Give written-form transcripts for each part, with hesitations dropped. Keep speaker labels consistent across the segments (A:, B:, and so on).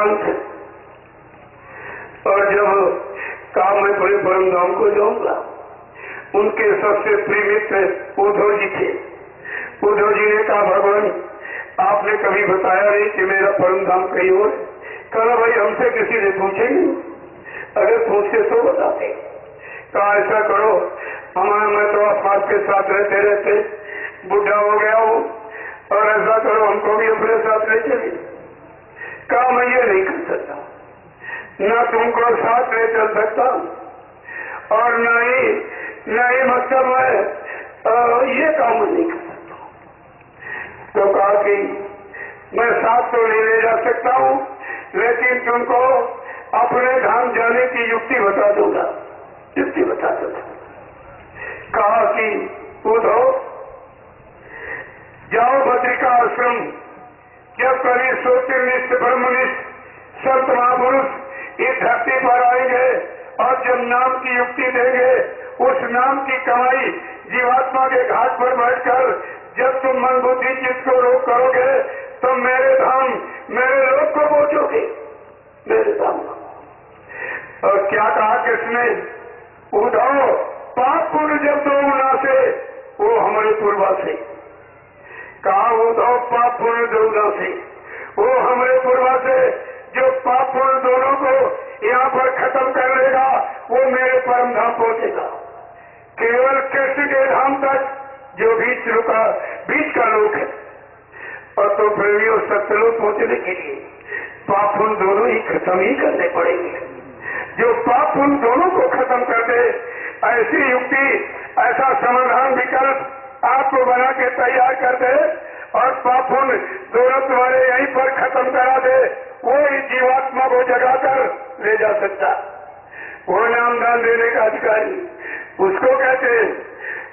A: शांत है। और जब कहा मैं बड़े परम धाम को जाऊंगा, उनके सबसे प्रिय मित्र उद्धव जी थे। उद्धव जी ने कहा भगवान आपने कभी बताया नहीं कि मेरा परम धाम कहीं और। कहा भाई हमसे किसी ने पूछे नहीं, अगर पूछते तो बताते। कहा ऐसा करो हमारा मैं तो आपके साथ रहते रहते बुढ़ा हो गया हूँ, और ऐसा करो हमको भी अपने साथ ले चलिए। कहा मैं ये नहीं कर सकता, न तुमको साथ ले चल सकता और न ही मतलब मैं ये काम नहीं कर सकता। तो कहा कि मैं साथ तो नहीं ले जा सकता हूँ, लेकिन तुमको अपने धाम जाने की युक्ति बता दूंगा। युक्ति बता दूंगा। कहा कि उद्धव जाओ बद्रिका आश्रम, जब कभी ज्योतिर्निष्ठ ब्रह्मनिष्ठ संत महापुरुष इस धरती पर आएंगे और जब नाम की युक्ति देंगे, उस नाम की कमाई जीवात्मा के घाट पर बैठकर जब तुम मन बुद्धि चित्त को रोक करोगे तो मेरे धाम मेरे लोक को पहुंचोगे, मेरे धाम को। और क्या कहा किसने? उद्धव पाप पुण्य जब दो गुना से वो हमारे पूर्वा से। कहा उद्धव पाप पुण्य दो गुना से वो हमारे पूर्वा से, जो पाप पुण्य दोनों को यहाँ पर खत्म कर लेगा वो मेरे परम धाम पहुंचेगा। केवल कृष्ण के धाम तक जो बीच का लोक है। और तो प्रेमियों सत्यलोक पहुंचने के लिए पाप पुण्य दोनों ही खत्म ही करने पड़ेंगे। जो पाप पुण्य दोनों को खत्म कर दे, ऐसी युक्ति ऐसा समाधान विकल्प आपको बना के तैयार कर दे और पाप पुण्य दोनों तुम्हारे यहीं पर खत्म करा दे, वो इस जीवात्मा को जगाकर ले जा सकता। वो नामदान देने का अधिकारी उसको कहते हैं।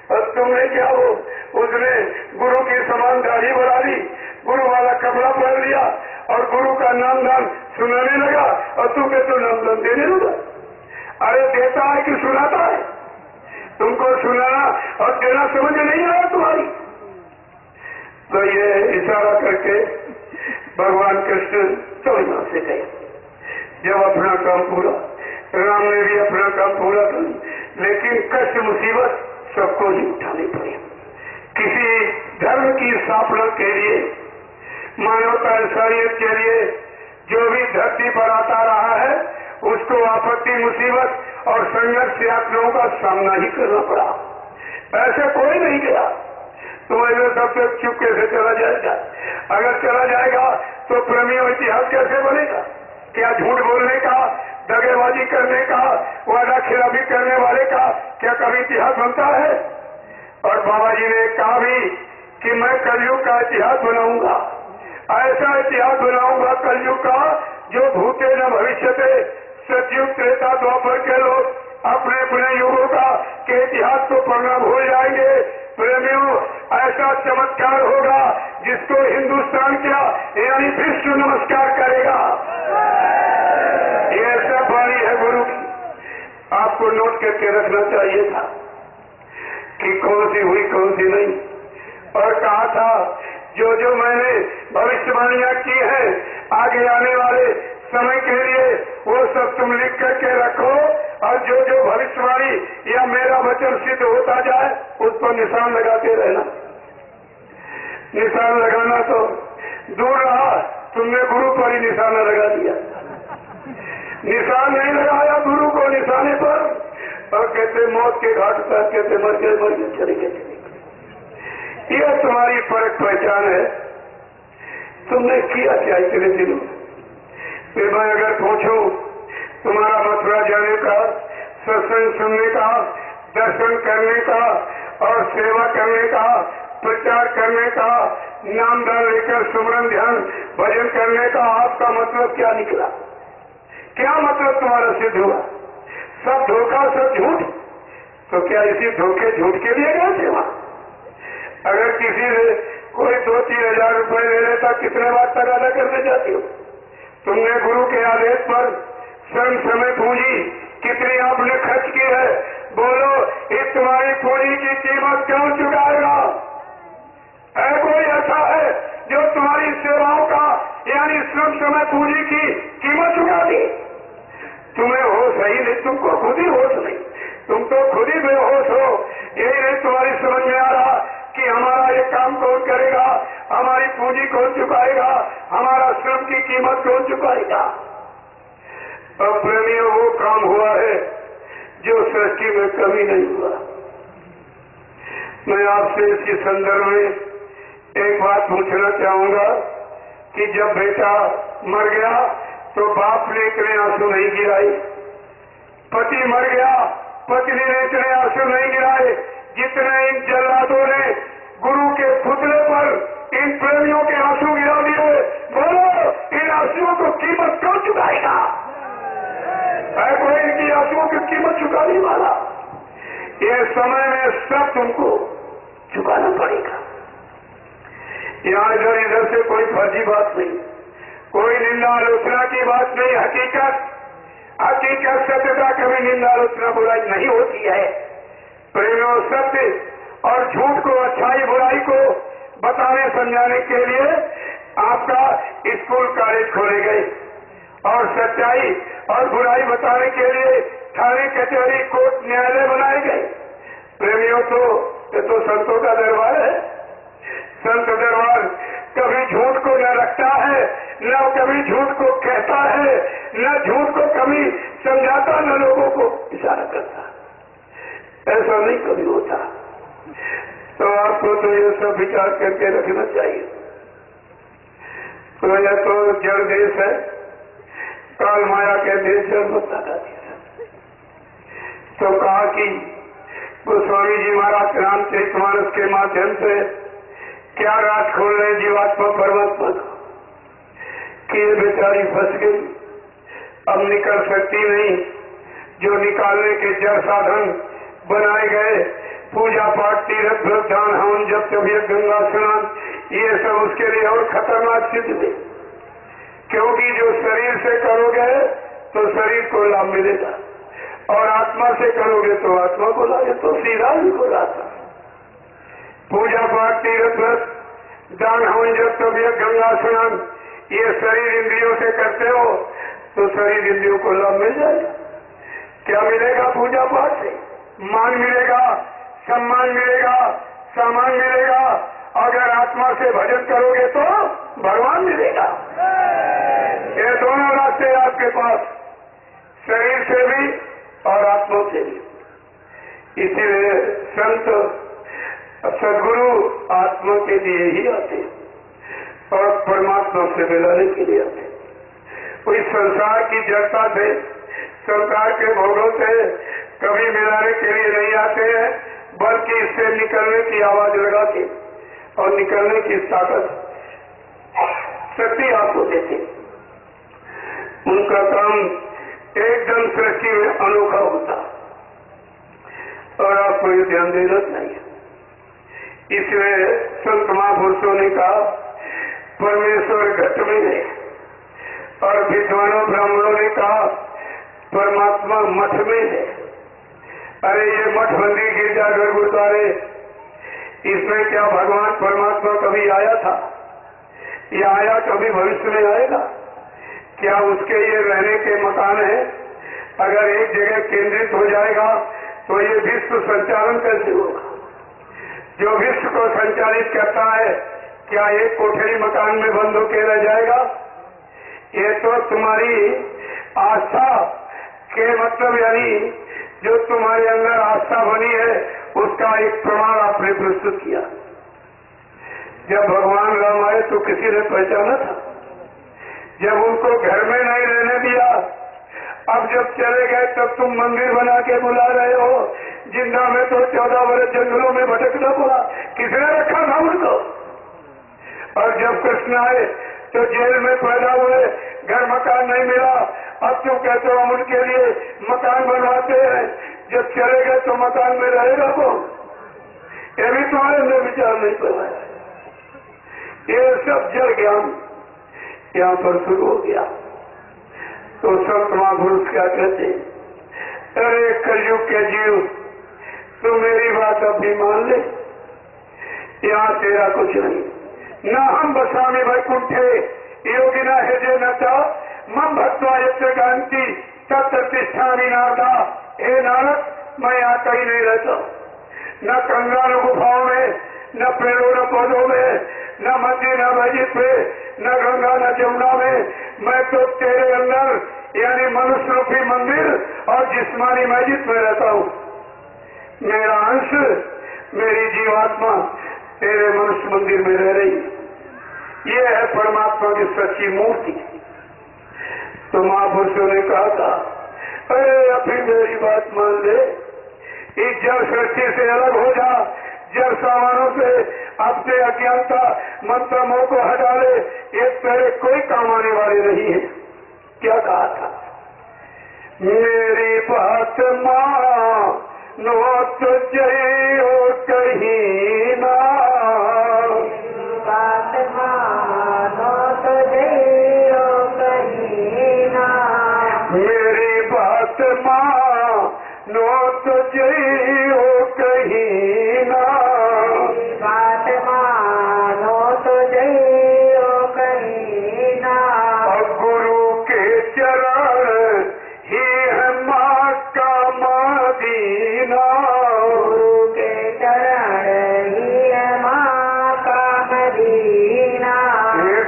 A: और तुमने क्या हो, उसने गुरु की समान दाढ़ी बढ़ा ली, गुरु वाला कपड़ा पहन लिया और गुरु का नामदान सुनाने लगा, और तू कहते नामदान देने लगा। अरे देता है कि सुनाता है? तुमको सुनाना और देना समझ नहीं आया तुम्हारी। तो ये इशारा करके भगवान कृष्ण चौदह से गए। जब अपना काम पूरा, राम ने भी अपना काम पूरा कर, लेकिन कष्ट मुसीबत सबको ही उठानी पड़ी। किसी धर्म की स्थापना के लिए, मानवता इंसानियत के लिए जो भी धरती पर आता रहा है उसको आपत्ति मुसीबत और संघर्ष यात्राओं का सामना ही करना पड़ा। ऐसे कोई नहीं गया तो ऐसे सब तक चुपके से चला जाएगा। अगर चला जाएगा तो प्रेमियों इतिहास कैसे बनेगा? क्या झूठ बोलने का, दगेबाजी करने का, वादा खिलाफी करने वाले का क्या कभी इतिहास बनता है? और बाबा जी ने कहा भी कि मैं कलयुग का इतिहास बनाऊंगा, ऐसा इतिहास बनाऊंगा कलयुग का जो भूते न भविष्यते। सतयुग त्रेता द्वापर के लोग अपने अपने युगों का के इतिहास को पढ़ना भूल जाएंगे। प्रेमियों ऐसा चमत्कार होगा जिसको हिंदुस्तान क्या यानी विश्व नमस्कार करेगा। ये ऐसा वाणी है गुरु की, आपको नोट करके रखना चाहिए था कि कौन सी हुई कौन सी नहीं। और कहा था जो जो मैंने भविष्यवाणियां की है आगे आने वाले समय के लिए वो सब तुम लिख करके रखो, और जो जो भविष्यवाणी या मेरा वचन सिद्ध होता जाए उस पर निशान लगाते रहना। निशान लगाना तो दूर रहा, तुमने गुरु पर ही निशाना लगा दिया। निशान नहीं लगाया गुरु को निशाने पर, और कहते मौत के घाट पर कहते मर गए चले गए। यह तुम्हारी फर्क पहचान है। तुमने किया क्या इतने दिनों? फिर मैं अगर पूछूं तुम्हारा मथुरा जाने का, सत्संग सुनने का, दर्शन करने का और सेवा करने का, प्रचार करने का, नामदान लेकर सुमरन ध्यान भजन करने का आपका मतलब क्या निकला? क्या मतलब तुम्हारा सिद्ध हुआ? सब धोखा, सब झूठ। तो क्या इसी धोखे झूठ के लिए गए थे वहां? अगर किसी से कोई 2-3 हजार रुपए ले लेता कितने बार तगादा करने जाती हो? तुमने गुरु के आदेश पर श्रम समय पूंजी कितनी आपने खर्च की है? बोलो इस तुम्हारी पूंजी की कीमत क्यों चुकाएगा? कोई ऐसा है जो तुम्हारी सेवाओं का यानी श्रम समय पूंजी की नहीं, तुमको खुद ही होश नहीं, तुम तो खुद ही बेहोश हो। यही नहीं तुम्हारी समझ में आ रहा कि हमारा ये काम कौन करेगा, हमारी पूंजी कौन चुकाएगा, हमारा श्रम की कीमत कौन चुकाएगा। अब प्रेमियों, वो काम हुआ है जो सृष्टि में कभी नहीं हुआ। मैं आपसे इसी संदर्भ में एक बात पूछना चाहूंगा कि जब बेटा मर गया तो बाप ने इतने आंसू नहीं गिराए, पति मर गया पत्नी ने इतने आंसू नहीं गिराए जितने इन जल्लादों ने गुरु के पुतले पर इन प्रेमियों के आंसू गिरा दिए। बोलो, इन आंसुओं को कीमत कौन चुकाएगा? है कोई इनकी आंसुओं की कीमत चुकाने वाला? ये समय में सब तुमको चुकाना पड़ेगा। यहाँ इधर इधर से कोई फर्जी बात नहीं, कोई निंदा आलोचना की बात नहीं। हकीकत सत्यता कभी निंदा आलोचना बुराई नहीं होती है। प्रेमियों, सत्य और झूठ को, अच्छाई बुराई को बताने समझाने के लिए आपका स्कूल कॉलेज खोले गए और सच्चाई और बुराई बताने के लिए थाने कचहरी कोर्ट न्यायालय बनाए गए। प्रेमियों, तो ये तो संतों का दरबार है। संत दरबार कभी झूठ को न रखता है, न कभी झूठ को कहता है, न झूठ को कभी समझाता, न लोगों को इशारा करता। ऐसा नहीं कभी होता। तो आपको तो ये सब विचार करके रखना चाहिए। तो यह तो जड़ देश है, काल माया के देश, जड़मत्ता का देश है। तो कहा कि गोस्वामी जी महाराज रामचरितमानस के माध्यम से क्या रात खोल रहे जीवात्मा परमात्मा कि ये बेचारी फंस गई, अब निकल सकती नहीं। जो निकालने के जड़ साधन बनाए गए, पूजा पाठ, तीर्थ व्रत, दान, हवन, जब तबियत, गंगा स्नान, ये सब उसके लिए और खतरनाक सिद्ध हुए। क्योंकि जो शरीर से करोगे तो शरीर को लाभ मिलेगा और आत्मा से करोगे तो आत्मा को लाभ। तो सीधा ही को लाता। पूजा पाठ, तीर्थ व्रत, दान, हवन, जब तबियत, गंगा स्नान, ये शरीर इंद्रियों से करते हो तो शरीर इंद्रियों को लाभ मिल जाएगा। क्या मिलेगा पूजा पाठ से? मान मिलेगा, सम्मान मिलेगा, सामान मिलेगा। अगर आत्मा से भजन करोगे तो भगवान मिलेगा। ये दोनों रास्ते आपके पास, शरीर से भी और आत्मा से भी। इसीलिए संत सदगुरु आत्मा के लिए ही आते हैं और परमात्मा से मिलाने के लिए आते हैं। कोई संसार की जड़ता से, संसार के भोगों से कभी मिलाने के लिए नहीं आते हैं, बल्कि इससे निकलने की आवाज लगा के और निकलने की ताकत, शक्ति आपको देते। उनका काम एकदम सृष्टि में अनोखा होता और आपको ये ध्यान देना चाहिए। इसलिए संत महापुरुषों ने कहा परमेश्वर घट में है और विद्वानों ब्राह्मणों ने कहा परमात्मा मठ में है। अरे ये मठ, मंदिर, गिरजाघर, गुरुद्वारे, इसमें क्या भगवान परमात्मा कभी आया था या आया कभी भविष्य में आएगा? क्या उसके ये रहने के मकान है? अगर एक जगह केंद्रित हो जाएगा तो ये विश्व संचालन कैसे होगा? जो विश्व को संचालित करता है क्या एक कोठरी मकान में बंद होकर रह जाएगा? ये तो तुम्हारी आस्था के मतलब, यानी जो तुम्हारे अंदर आस्था बनी है उसका एक प्रमाण आपने प्रस्तुत किया। जब भगवान राम आए तो किसी ने पहचाना था? जब उनको घर में नहीं रहने दिया, अब जब चले गए तब तुम मंदिर बना के बुला रहे हो। जिंदा में तो 14 वर्ष जंगलों में भटकना पड़ा, किसने रखा था उनको? और जब कृष्ण आए तो जेल में पैदा हुए, घर मकान नहीं मिला, अब तुम कहते हो हम उनके लिए मकान बनवाते हैं। जब चले गए तो मकान में रहेगा कौन? ये भी तुम्हारे अंदर विचार नहीं करवाया। ये सब जड़ ज्ञान यहाँ पर शुरू हो गया। तो संत महापुरुष क्या कहते हैं? अरे कलयुग के जीव, तू मेरी बात अभी मान ले, यहाँ तेरा कुछ नहीं। न हम बसामी वैकुंठे योगिना है जे नचा मम भक्त्वा यत्र गांति तत्प्रतिष्ठानी नारदा, हे नारद, मैं यहाँ कहीं नहीं रहता, न कंगाल गुफाओं में, न पेड़ों न पौधों में, न मस्जिद न मस्जिद पे, न गंगा न जमुना में, मैं तो तेरे अंदर यानी मनुष्य रूपी मंदिर और जिस्मानी मस्जिद में रहता हूँ। मेरा अंश, मेरी जीवात्मा तेरे मनुष्य मंदिर में रह रही। ये है परमात्मा की सच्ची मूर्ति। तो महापुरुषों ने कहा था, अरे अभी मेरी बात मान ले, इस जड़ सृष्टि से अलग हो जा, जड़ सामानों से अपने अज्ञानता मंत्र मोह को हटा ले, ये तेरे कोई काम आने वाले नहीं है। क्या कहा था? मेरी बात मानो तो जइयो कहीं ना, बात मानो तो जइयो कहीं ना, मेरी बात मानो तो जइयो कहीं ना, बात मानो तो जइयो कहीं ना। और गुरु के चरण ही है माँ का मदीना, गुरु के चरण ही है माँ का मदीना,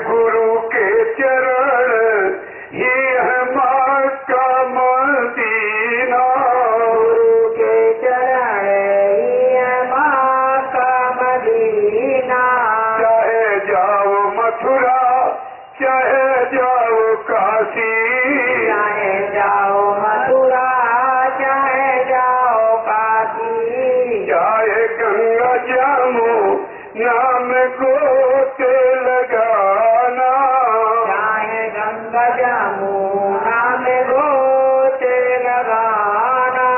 A: गुरु के चरण ही है माँ का मदीना, गुरु के चरण ही है माँ का मदीना। चाहे जाओ मथुरा, चाहे जाओ काशी, चाहे जाओ मथुरा, चाहे जाओ काशी, चाहे गंगा जमुना में गोते लगाना, चाहे गंगा जमुना में गोते लगाना।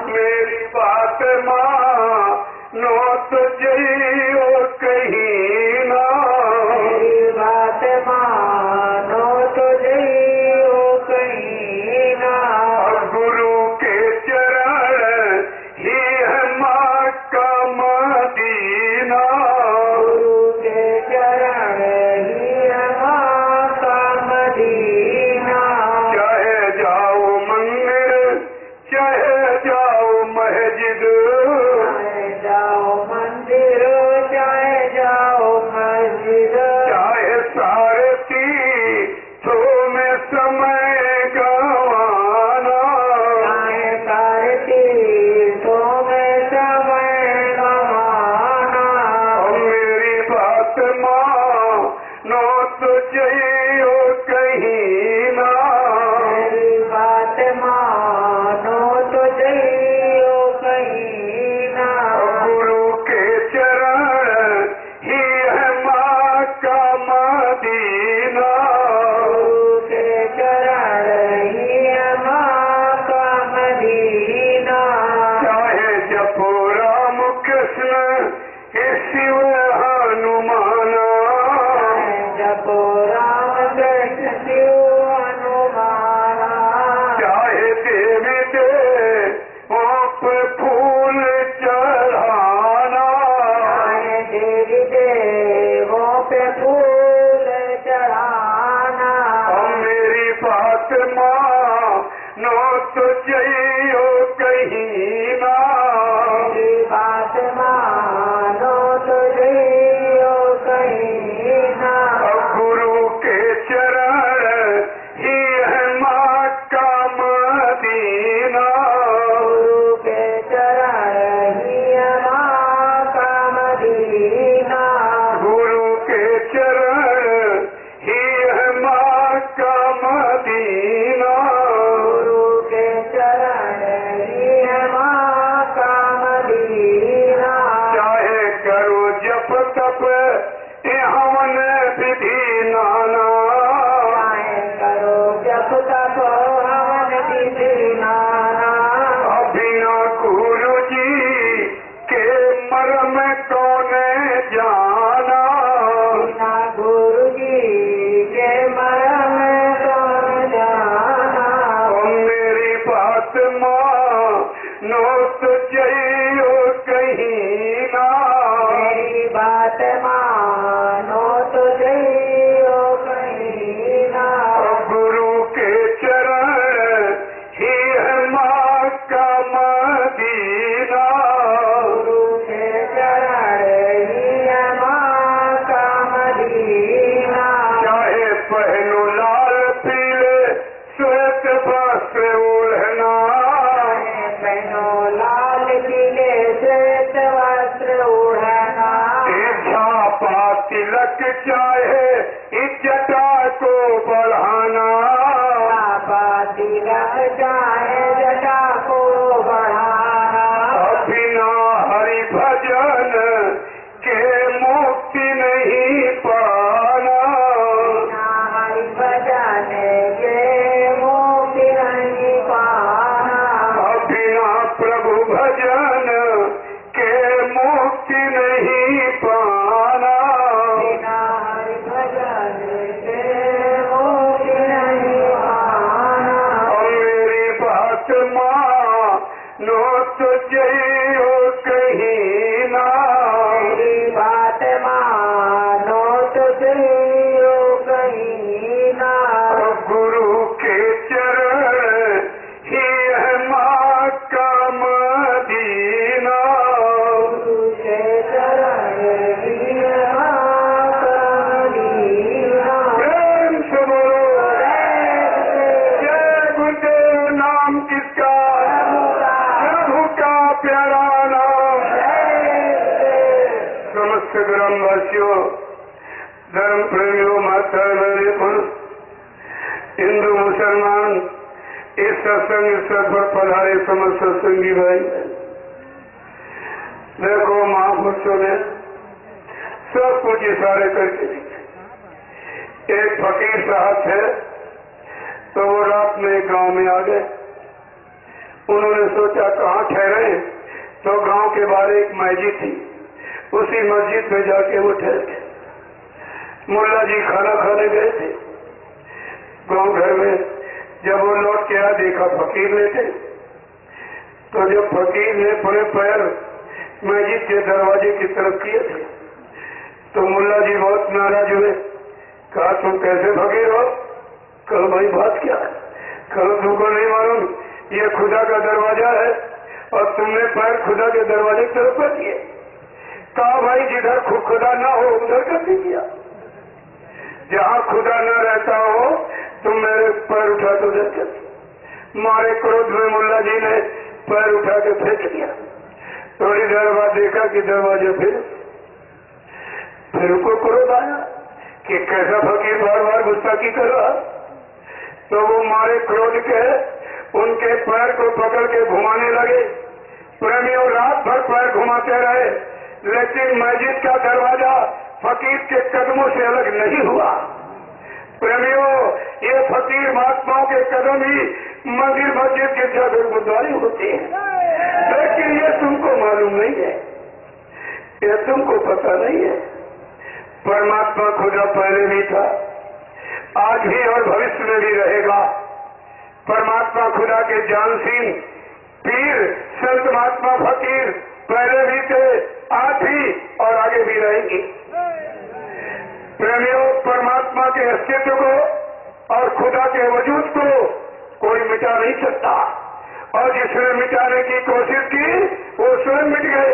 A: मेरी बात मानो तो जइयो कहीं ना, मेरी बात मानो तो जइयो कहीं ना। और गुरु के चरण ही है माँ का मदीना, गुरु के चरण ही है माँ का मदीना। चाहे जाओ मंदिर, चाहे जाओ मस्जिद, चाहे जाओ मंदिर, चाहे जाओ मस्जिद, चाहे सारे तीर्थों में समय गंवाना, चाहे सारे तीर्थों में समय गंवाना। और मेरी बात मानो तो जइयो कहीं ना, मेरी बात मानो तो जइयो कहीं ना। गुरु के चरण ही है माँ का मदीना, गुरु के चरण ही है माँ का मदीना। चाहे जपो राम कृष्ण शिव हनुमाना, चाहे जपो राम कृष्ण शिव हनुमाना। चाहे देवी देवों पे फूल चढ़ाना, चाहे देवी देवों पे फूल चढ़ाना। और मेरी बात मानो तो जइयो कहीं ना, मेरी बात मानो तो जइयो कहीं ना। और गुरु के चरण ही है माँ का मदीना, गुरु के चरण ही है माँ का मदीना। गुरु के चरण ही है माँ का मदीना, गुरु के चरण ही है माँ का मदीना। चाहे करो जप तप हवन विधि नाना, चाहे करो जप तप हवन विधि नाना। बिना गुरु जी के मर्म कौन जाना, बिना गुरु जी के मर्म कौन जाना। और मेरी बात मानो तो जइयो कहीं ना, मेरी बात मानो तो जइयो कहीं ना। गुरु के चरण
B: चाहे जटा को बढ़ाना,
A: बिना हरि भजन के मुक्ति नहीं पाना,
B: बिना हरि भजन के मुक्ति नहीं पाना,
A: बिना प्रभु भजन के मुक्ति नहीं पाना,
B: बिना हरि भजन के मुक्ति नहीं पाना।
A: और मेरी बात मानो तो जइयो कहीं ना,
B: मेरी बात मानो तो जइयो कहीं ना,
A: गुरु के चरण ही है माँ का मदीना,
B: गुरु के चरण ही माँ का दीना।
A: प्रेम से बोलो जय गुरुदेव। नाम किसका? प्रभु का प्यारा नाम। समस्त ग्रामवासियों, धर्म प्रेमियों, माता बहने, पुरुष, हिंदू मुसलमान, इस सत्संग स्तर पर पधारे समस्त सत्संगी भाई, देखो महापुरुषों ने सब कुछ इशारे करके दिखे। एक फकीर साहब थे, तो वो रात में एक गांव में आ गए। उन्होंने सोचा कहाँ ठहरे, तो गांव के बाहर एक मस्जिद थी, उसी मस्जिद में जाके वो ठहर गए। मुल्ला जी खाना खाने गए थे गांव घर में। जब वो लौट के आया, देखा फकीर ने थे। तो जब फकीर ने अपने पैर मस्जिद के दरवाजे की तरफ किए थे, तो मुल्ला जी बहुत नाराज हुए। कहा तुम कैसे फकीर हो? कल भाई बात क्या है? कल तुमको नहीं मालूम ये खुदा का दरवाजा है और तुमने पैर खुदा के दरवाजे की तरफ कर दिए। कहा भाई जिधर खुदा ना हो उधर कर दीजिए। जहाँ खुदा न रहता हो तुम मेरे पैर उठा तो देते। मारे क्रोध में मुल्ला जी ने पैर उठा के फेंक दिया। थोड़ी देर बाद देखा कि दरवाजे फिर उनको क्रोध आया कि कैसा फकीर बार बार गुस्ताखी कर रहा। तो वो मारे क्रोध के उनके पैर को पकड़ के घुमाने लगे। प्रेमियों रात भर पैर घुमाते रहे, लेकिन मस्जिद का दरवाजा फकीर के कदमों से अलग नहीं हुआ। प्रेमियों, ये फकीर महात्माओं के कदम ही मंदिर मस्जिद की जगह गुरुद्वारी होती है, लेकिन ये तुमको मालूम नहीं है, ये तुमको पता नहीं है। परमात्मा खुदा पहले भी था, आज भी और भविष्य में भी रहेगा। परमात्मा खुदा के जानसीन पीर संत महात्मा फकीर पहले भी थे, आज भी और आगे भी रहेंगे। प्रेमियों, परमात्मा के अस्तित्व को और खुदा के वजूद को कोई मिटा नहीं सकता, और जिसने मिटाने की कोशिश की वो स्वयं मिट गए।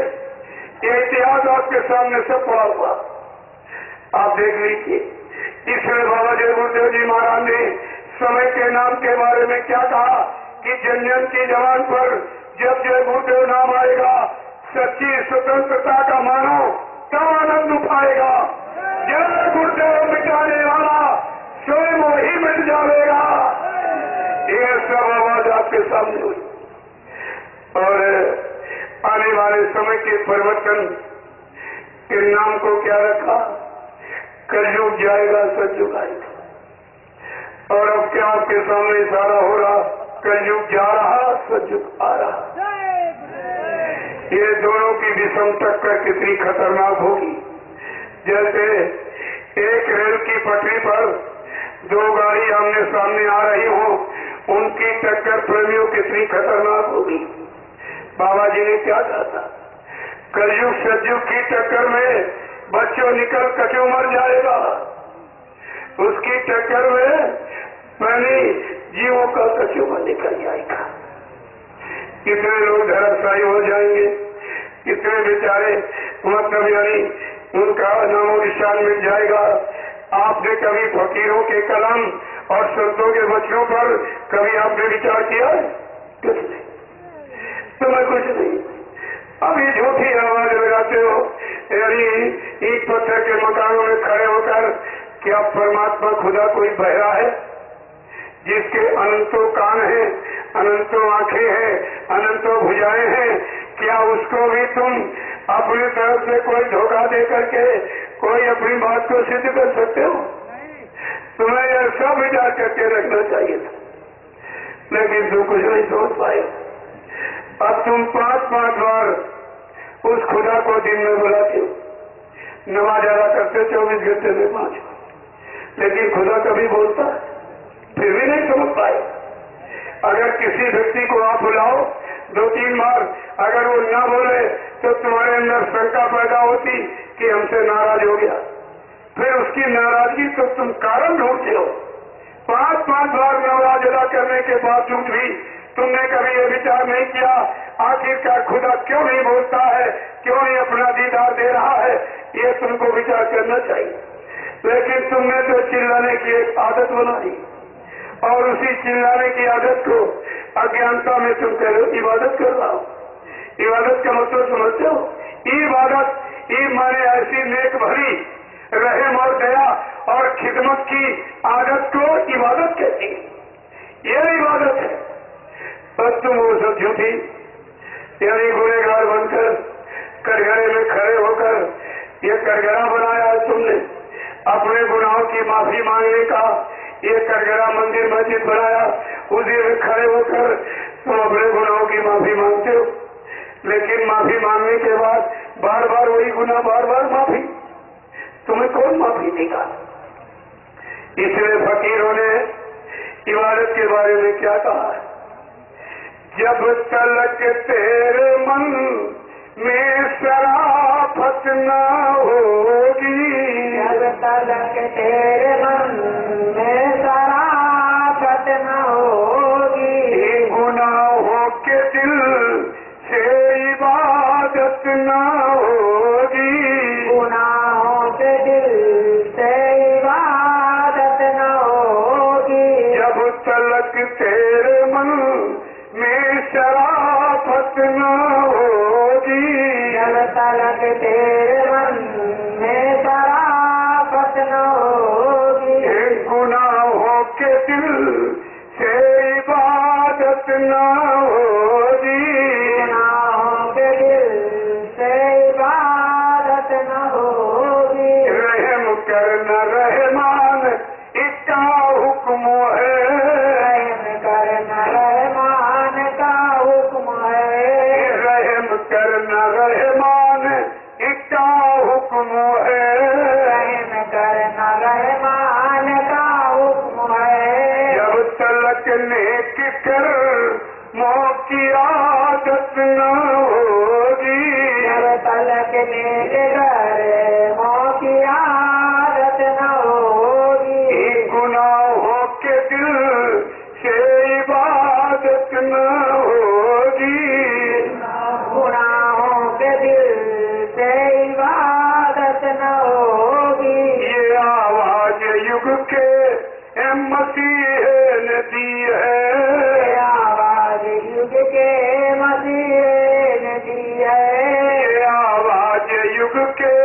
A: ये इतिहास आपके सामने सब पड़ा हुआ, आप देख लीजिए। इसमें बाबा जय गुरुदेव जी महाराज ने समय के नाम के बारे में क्या कहा कि जन की जवान पर जब जय गुरुदेव नाम आएगा, सच्ची स्वतंत्रता का मानो तब आनंद उठाएगा। जय गुरुदेव मिटाने वाला स्वयं वही मिट जाएगा। ये सब आवाज आपके सामने हुई। और आने वाले समय के परिवर्तन के नाम को क्या रखा? कलयुग जाएगा, सतयुग आएगा। और अब क्या आपके सामने इशारा हो रहा? कलयुग जा रहा, सतयुग आ रहा। ये दोनों की विषम टक्कर कितनी खतरनाक होगी। जैसे एक रेल की पटरी पर दो गाड़ी आमने सामने आ रही हो, उनकी टक्कर प्रेमियों कितनी खतरनाक होगी। बाबा जी ने क्या कहा था? कलयुग सतयुग की टक्कर में बच्चों निकल कचू मर जाएगा, उसकी टक्कर में पानी जीवों का कचू में निकल जाएगा। कितने लोग धर्मशाही हो जाएंगे, कितने बेचारे मतलब यानी उनका नामो निशान मिल जाएगा। आपने कभी फकीरों के कलम और संतों के वचनों पर कभी आपने विचार किया? कुछ नहीं, तुम्हें कुछ नहीं। अभी झूठी आवाज लगाते हो, यानी ईंट पत्थर के मकानों में खड़े होकर क्या परमात्मा खुदा कोई बहरा है? जिसके अनंतों कान हैं, अनंतों आंखें हैं, अनंतों भुजाएं हैं, क्या उसको भी तुम अपनी तरफ से कोई धोखा दे करके कोई अपनी बात को सिद्ध कर सकते हो? तुम्हें यह सब विचार करके रखना चाहिए था, लेकिन तुम कुछ नहीं सोच पाए। अब तुम 5-5 बार उस खुदा को दिन में बुलाते हो, नमाज अदा करते 24 घंटे में 5, लेकिन खुदा कभी बोलता फिर भी नहीं समझ पाए। अगर किसी व्यक्ति को आप बुलाओ 2-3 बार, अगर वो न बोले तो तुम्हारे अंदर शंका पैदा होती कि हमसे नाराज हो गया, फिर उसकी नाराजगी तो तुम कारण ढूंढते हो। 5-5 बार नमाज अदा करने के बावजूद भी तुमने कभी ये विचार नहीं किया आखिरकार खुदा क्यों नहीं बोलता है, क्यों नहीं अपना दीदार दे रहा है, ये तुमको विचार करना चाहिए। लेकिन तुमने तो चिल्लाने की एक आदत बना दी, और उसी चिल्लाने की आदत को अज्ञानता में तुम कह रहे हो इबादत कर रहा हो। इबादत का मतलब समझते हो? इबादत माने ऐसी नेक भरी रहम और दया और खिदमत की आदत को इबादत कहती है। यह इबादत है। पर तुम वो सब झूठी यानी गुनहगार बनकर कटघरे में खड़े होकर ये कटघरा बनाया है तुमने, अपने गुनाहों की माफी मांगने का ये कटघरा मंदिर मस्जिद बनाया, उसी में खड़े होकर तुम अपने गुनाहों की माफी मांगते हो। लेकिन माफी मांगने के बाद बार बार वही गुनाह, बार बार माफी, तुम्हें कौन माफी देगा? इसलिए फकीरों ने इबादत के बारे में क्या कहा? जब तलक तेरे मन में शराफत न होगी,
B: जब तलक तेरे मन में शराफत न होगी,
A: गुनाहों के दिल से इबादत न होगी,
B: गुनाहों के दिल से इबादत न होगी,
A: जब तलक तेरे मन में शराफत न होगी,
B: जब तलक तेरे मन में शराफत न होगी,
A: गुनाहों के दिल से इबादत न होगी,
B: गुनाहों के दिल से इबादत न होगी।
A: रहम करना रहमान इसका हुक्म है,
B: रहम करना रहमान का हुक्म है,
A: रहम करना रहमान इसका हुक्म है,
B: रहम करना रहमान का हुक्म है।
A: जब तलक नेक कर की आदत न होगी,
B: जब तलक नेक कर की आदत न होगी,
A: गुनाहों के दिल से इबादत न होगी,
B: गुनाहों के दिल से इबादत न होगी।
A: ये आवाज युग के मसीह ने दी है,
B: आवाज युग के मसीह ने दी है,
A: ये आवाज युग के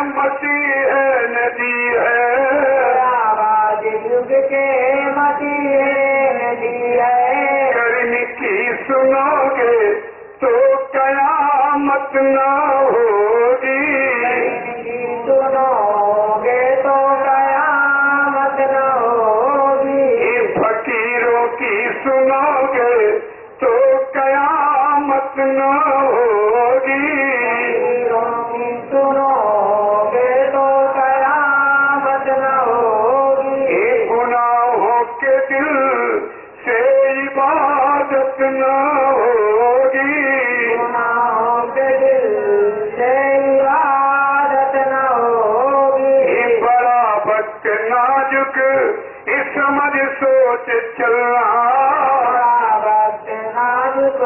A: मसीह ने दी है,
B: आवाज युग के मसीह ने दी है।
A: करनी की सुनोगे तो कयामत न होगी,
B: सुनोगे तो कयामत न होगी,
A: फकीरों की सुनोगे तो कयामत न होगी,
B: फकीरों की सुनोगे तो कयामत न होगी,
A: गुनाहों के दिल से इबादत न होगी,
B: गुनाहों के दिल से इबादत न होगी।
A: बड़ा वक्त नाजुक इस समझ सोच चलना,
B: वक्त नाजुक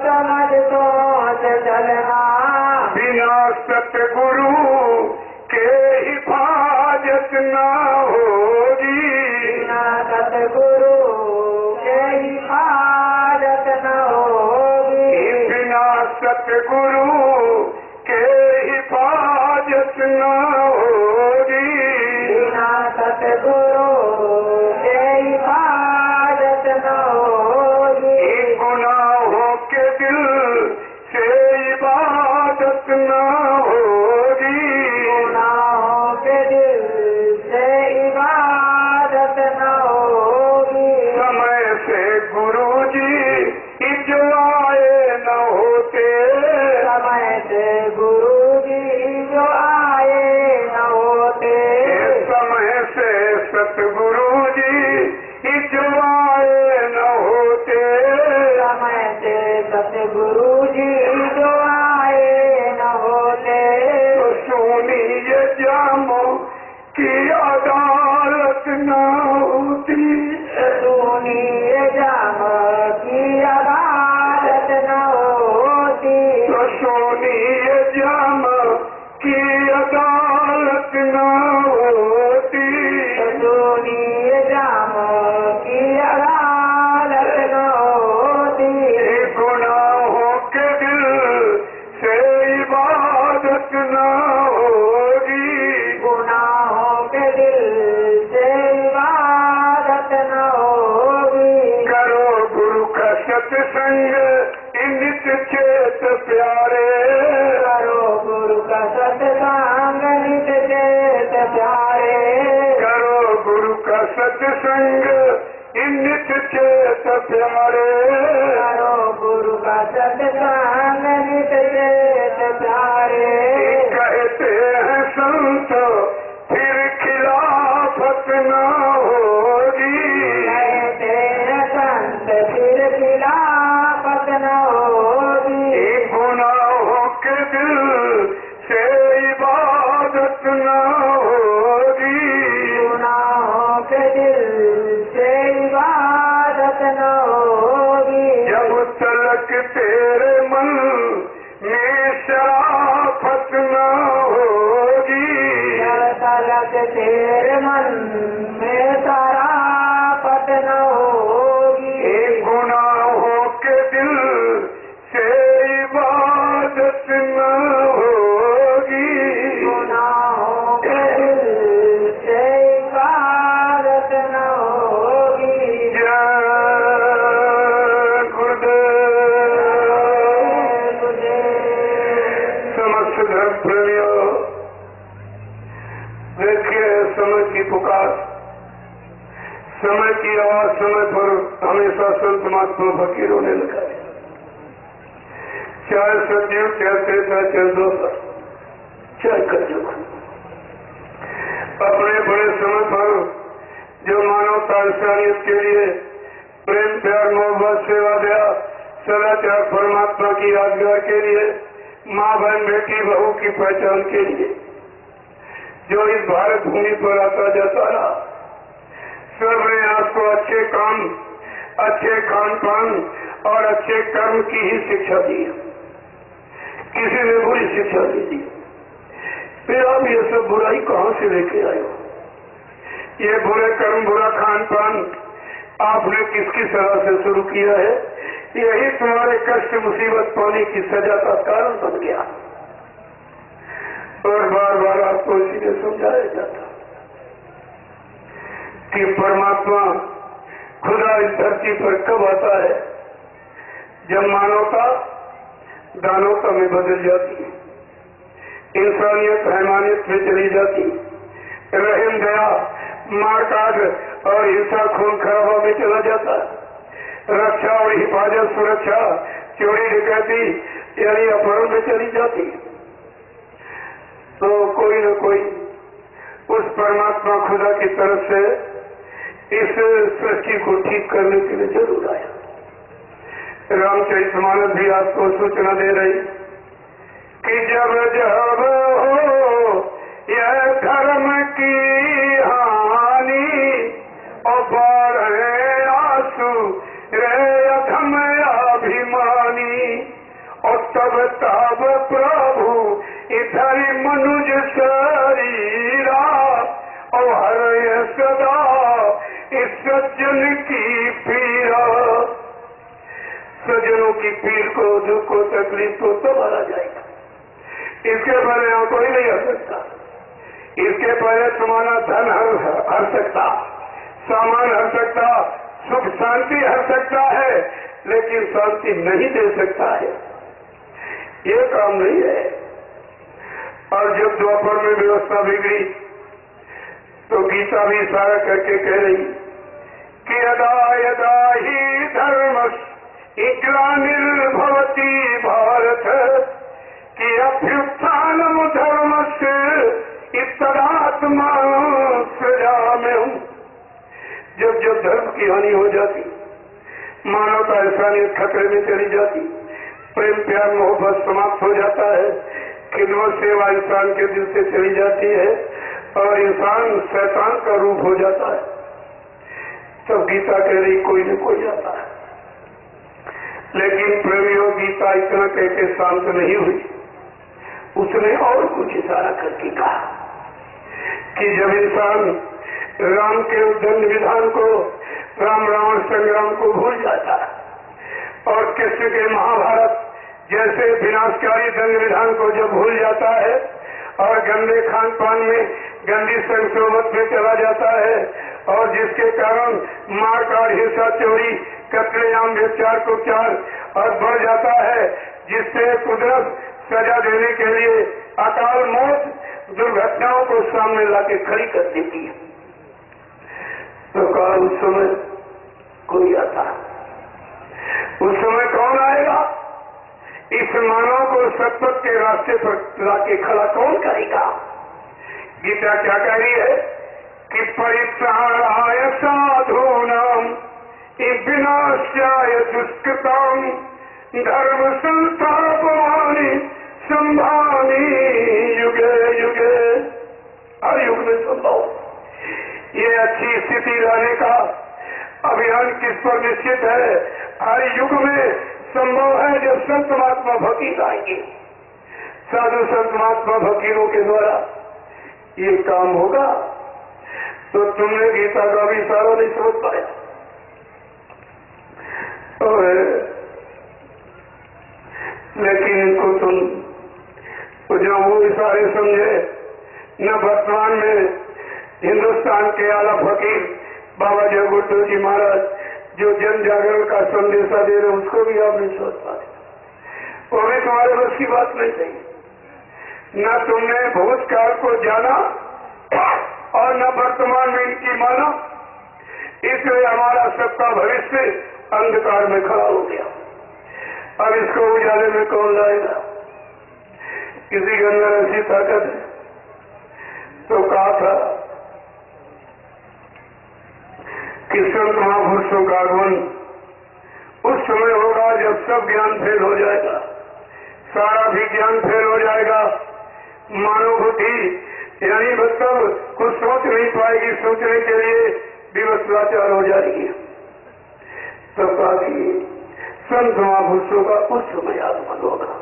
B: समझ सोच चलना,
A: बिना सतगुरु के हिफाजत न होगी,
B: बिना सतगुरु के हिफाजत न होगी,
A: बिना सतगुरु के हिफाजत न होगी,
B: बिना सतगुरु के हिफाजत सतगुरु जी जो आए न होते।
A: तो सोनी ये जामो की अदालत न होती।
B: सोनी ये जाम की अदालत न होती।
A: तो सोनी ये जाम की अदालत न होती।
B: सोनी ये जाम की अदालत न होती।
A: गुनाहों के दिल से इबादत न होगी।
B: गुनाहों के दिल से इबादत न होगी।
A: करो गुरु का सत्संग नित चेत प्यारे।
B: करो गुरु का सत्संग नित चेत प्यारे।
A: करो गुरु का सत्संग नित चेत प्यारे।
B: करो गुरु का सत्संग नित चेत प्यारे।
A: कहते हैं संत फिर खिलाफत न होगी।
B: कहते हैं संत फिर खिलाफत न होगी।
A: गुनाहों के दिल से इबादत न होगी।
B: गुनाहों के दिल से इबादत न होगी।
A: जब तलक तेरे मन में शराफत न होगी।
B: जब तलक तेरे मन में शराफत न होगी।
A: गुनाहों के दिल से इबादत न होगी।
B: गुनाहों के दिल से इबादत न होगी।
A: जय गुरुदेव। समस्त धर्म प्रेमियों, देखिए समय की पुकार, समय की आवाज समय पर हमेशा संत महात्मा फकीरों ने लगाई। चाहे सतयुग चाहे चाहे दोस्त चाहे कलयुग, अपने बड़े समय पर जो मानवता इंसानियत के लिए प्रेम प्यार मोहब्बत सेवा दया सदाचार परमात्मा की यादगार के लिए माँ बहन बेटी बहू की पहचान के लिए जो इस भारत भूमि पर आता जाता रहा, सबने आपको अच्छे काम, अच्छे खान पान और अच्छे कर्म की ही शिक्षा दी। किसी ने बुरी शिक्षा नहीं दी। फिर आप ये सब बुराई कहाँ से लेके आए हो? ये बुरे कर्म, बुरा खान पान आपने किसकी सलाह से शुरू किया है? यही तुम्हारे कष्ट मुसीबत पाने की सजा का कारण बन गया। और बार बार आपको इसीलिए समझाया जाता कि परमात्मा खुदा इस धरती पर कब आता है? जब मानवता दानवता में बदल जाती है, इंसानियत हैवानियत में चली जाती, रहम दया मार काट और हिंसा खून खराबा में चला जाता, रक्षा और हिफाजत सुरक्षा चोरी डकैती यानी अपहरण में चली जाती, तो कोई न कोई उस परमात्मा खुदा की तरफ से इस सृष्टि को ठीक करने के लिए जरूर आया। रामचरितमानस भी आपको सूचना दे रही कि जब जब हो यह धर्म की हानि और बाढ़े आंसू रे अधम अभिमानी, और तब तब प्रभु इधर मनुज शरीरा और हर सदा इस सज्जन की पीड़ा। सज्जनों की पीड़ को, दुख को, तकलीफ को तो भरा जाएगा। इसके पहले यहाँ कोई नहीं हर सकता। इसके पहले तुम्हारा धन हर सकता, सामान हर सकता, सुख शांति हर सकता है, लेकिन शांति नहीं दे सकता है। ये काम नहीं है। और जब द्वापर में व्यवस्था बिगड़ी तो गीता भी इशारा करके कह रही कि यदा यदा ही धर्म ग्लानिर्भवति भारत कि अभ्युत्थानम धर्मस्य इत्तदात्मानं सृजाम्यहम्। जब जब धर्म की हानि हो जाती, मानवता इंसानियत खतरे में चली जाती, प्रेम प्यार मोहब्बत समाप्त हो जाता है, खिदमत सेवा इंसान के दिल से चली जाती है और इंसान शैतान का रूप हो जाता है। तब गीता कह रही कोई न कोई जाता है। लेकिन प्रेमियों गीता इतना कह के शांत नहीं हुई, उसने और कुछ इशारा करके कहा कि जब इंसान राम के दंड विधान को, राम रावण संग्राम को भूल जाता है और कृष्ण के महाभारत जैसे विनाशकारी दंड विधान को जब भूल जाता है और गंदे खान पान में, गंदी संसोबत में चला जाता है और जिसके कारण मारकाट, हिंसा, चोरी, कत्लेआम, व्यभिचार, कुचार और बढ़ जाता है, जिससे कुदरत सजा देने के लिए अकाल मौत दुर्घटनाओं को सामने लाके खड़ी कर देती है, तो कहा उस समय कोई आता है। उस समय कौन आएगा? इस मानव को सतपथ के रास्ते पर लाके खड़ा कौन करेगा? गीता क्या कह रही है कि परित्राणाय साधूनाम विनाशाय दुष्कृताम धर्म संस्थापनानि संभावनी युगे युगे। हर युग में संभव। ये अच्छी स्थिति लाने का अभियान किस पर निश्चित है? हर युग में संभव है जब संत महात्मा फकीर आएंगे, साधु संत महात्मा फकीरों के द्वारा ये काम होगा। तो तुमने गीता का भी इशारा नहीं समझ पाया और लेकिन इनको तुम तो जो वो इशारे समझे न वर्तमान में हिंदुस्तान के आला फकीर बाबा जगबुद्धू जी महाराज जो जन जागरण का संदेशा दे रहे उसको भी आप नहीं सोच पाते। वो भी तुम्हारे बस की बात नहीं थी। न तुमने भूतकाल को जाना और न वर्तमान में इनकी माना, इसलिए हमारा सबका भविष्य अंधकार में खड़ा हो गया। अब इसको उजाले में कौन लाएगा? किसी के अंदर ऐसी ताकत है। तो कहा था कि संत महापुरुषों का आगमन उस समय होगा जब सब ज्ञान फेल हो जाएगा, सारा भी ज्ञान फेल हो जाएगा, मानव बुद्धि यानी मतलब कुछ सोच नहीं पाएगी, सोचने के लिए विवश लाचार हो जाएगी। तब कहा कि संत महापुरुषों का उस समय आगमन होगा,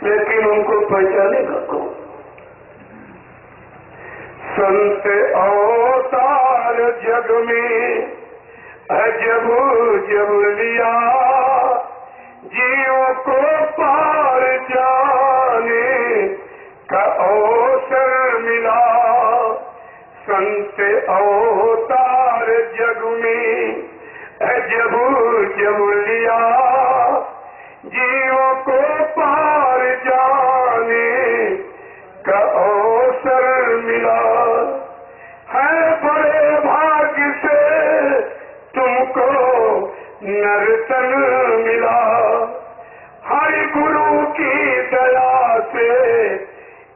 A: लेकिन उनको पहचानेगा कौन? संत अवतार जग में है जब जब लिया, जीवों को पार जाने का अवसर मिला। संत अवतार जग में है जब जब लिया, जीवों को पार जाने का अवसर मिला। है बड़े भाग्य से तुमको नर्तन मिला, हरि गुरु की दया से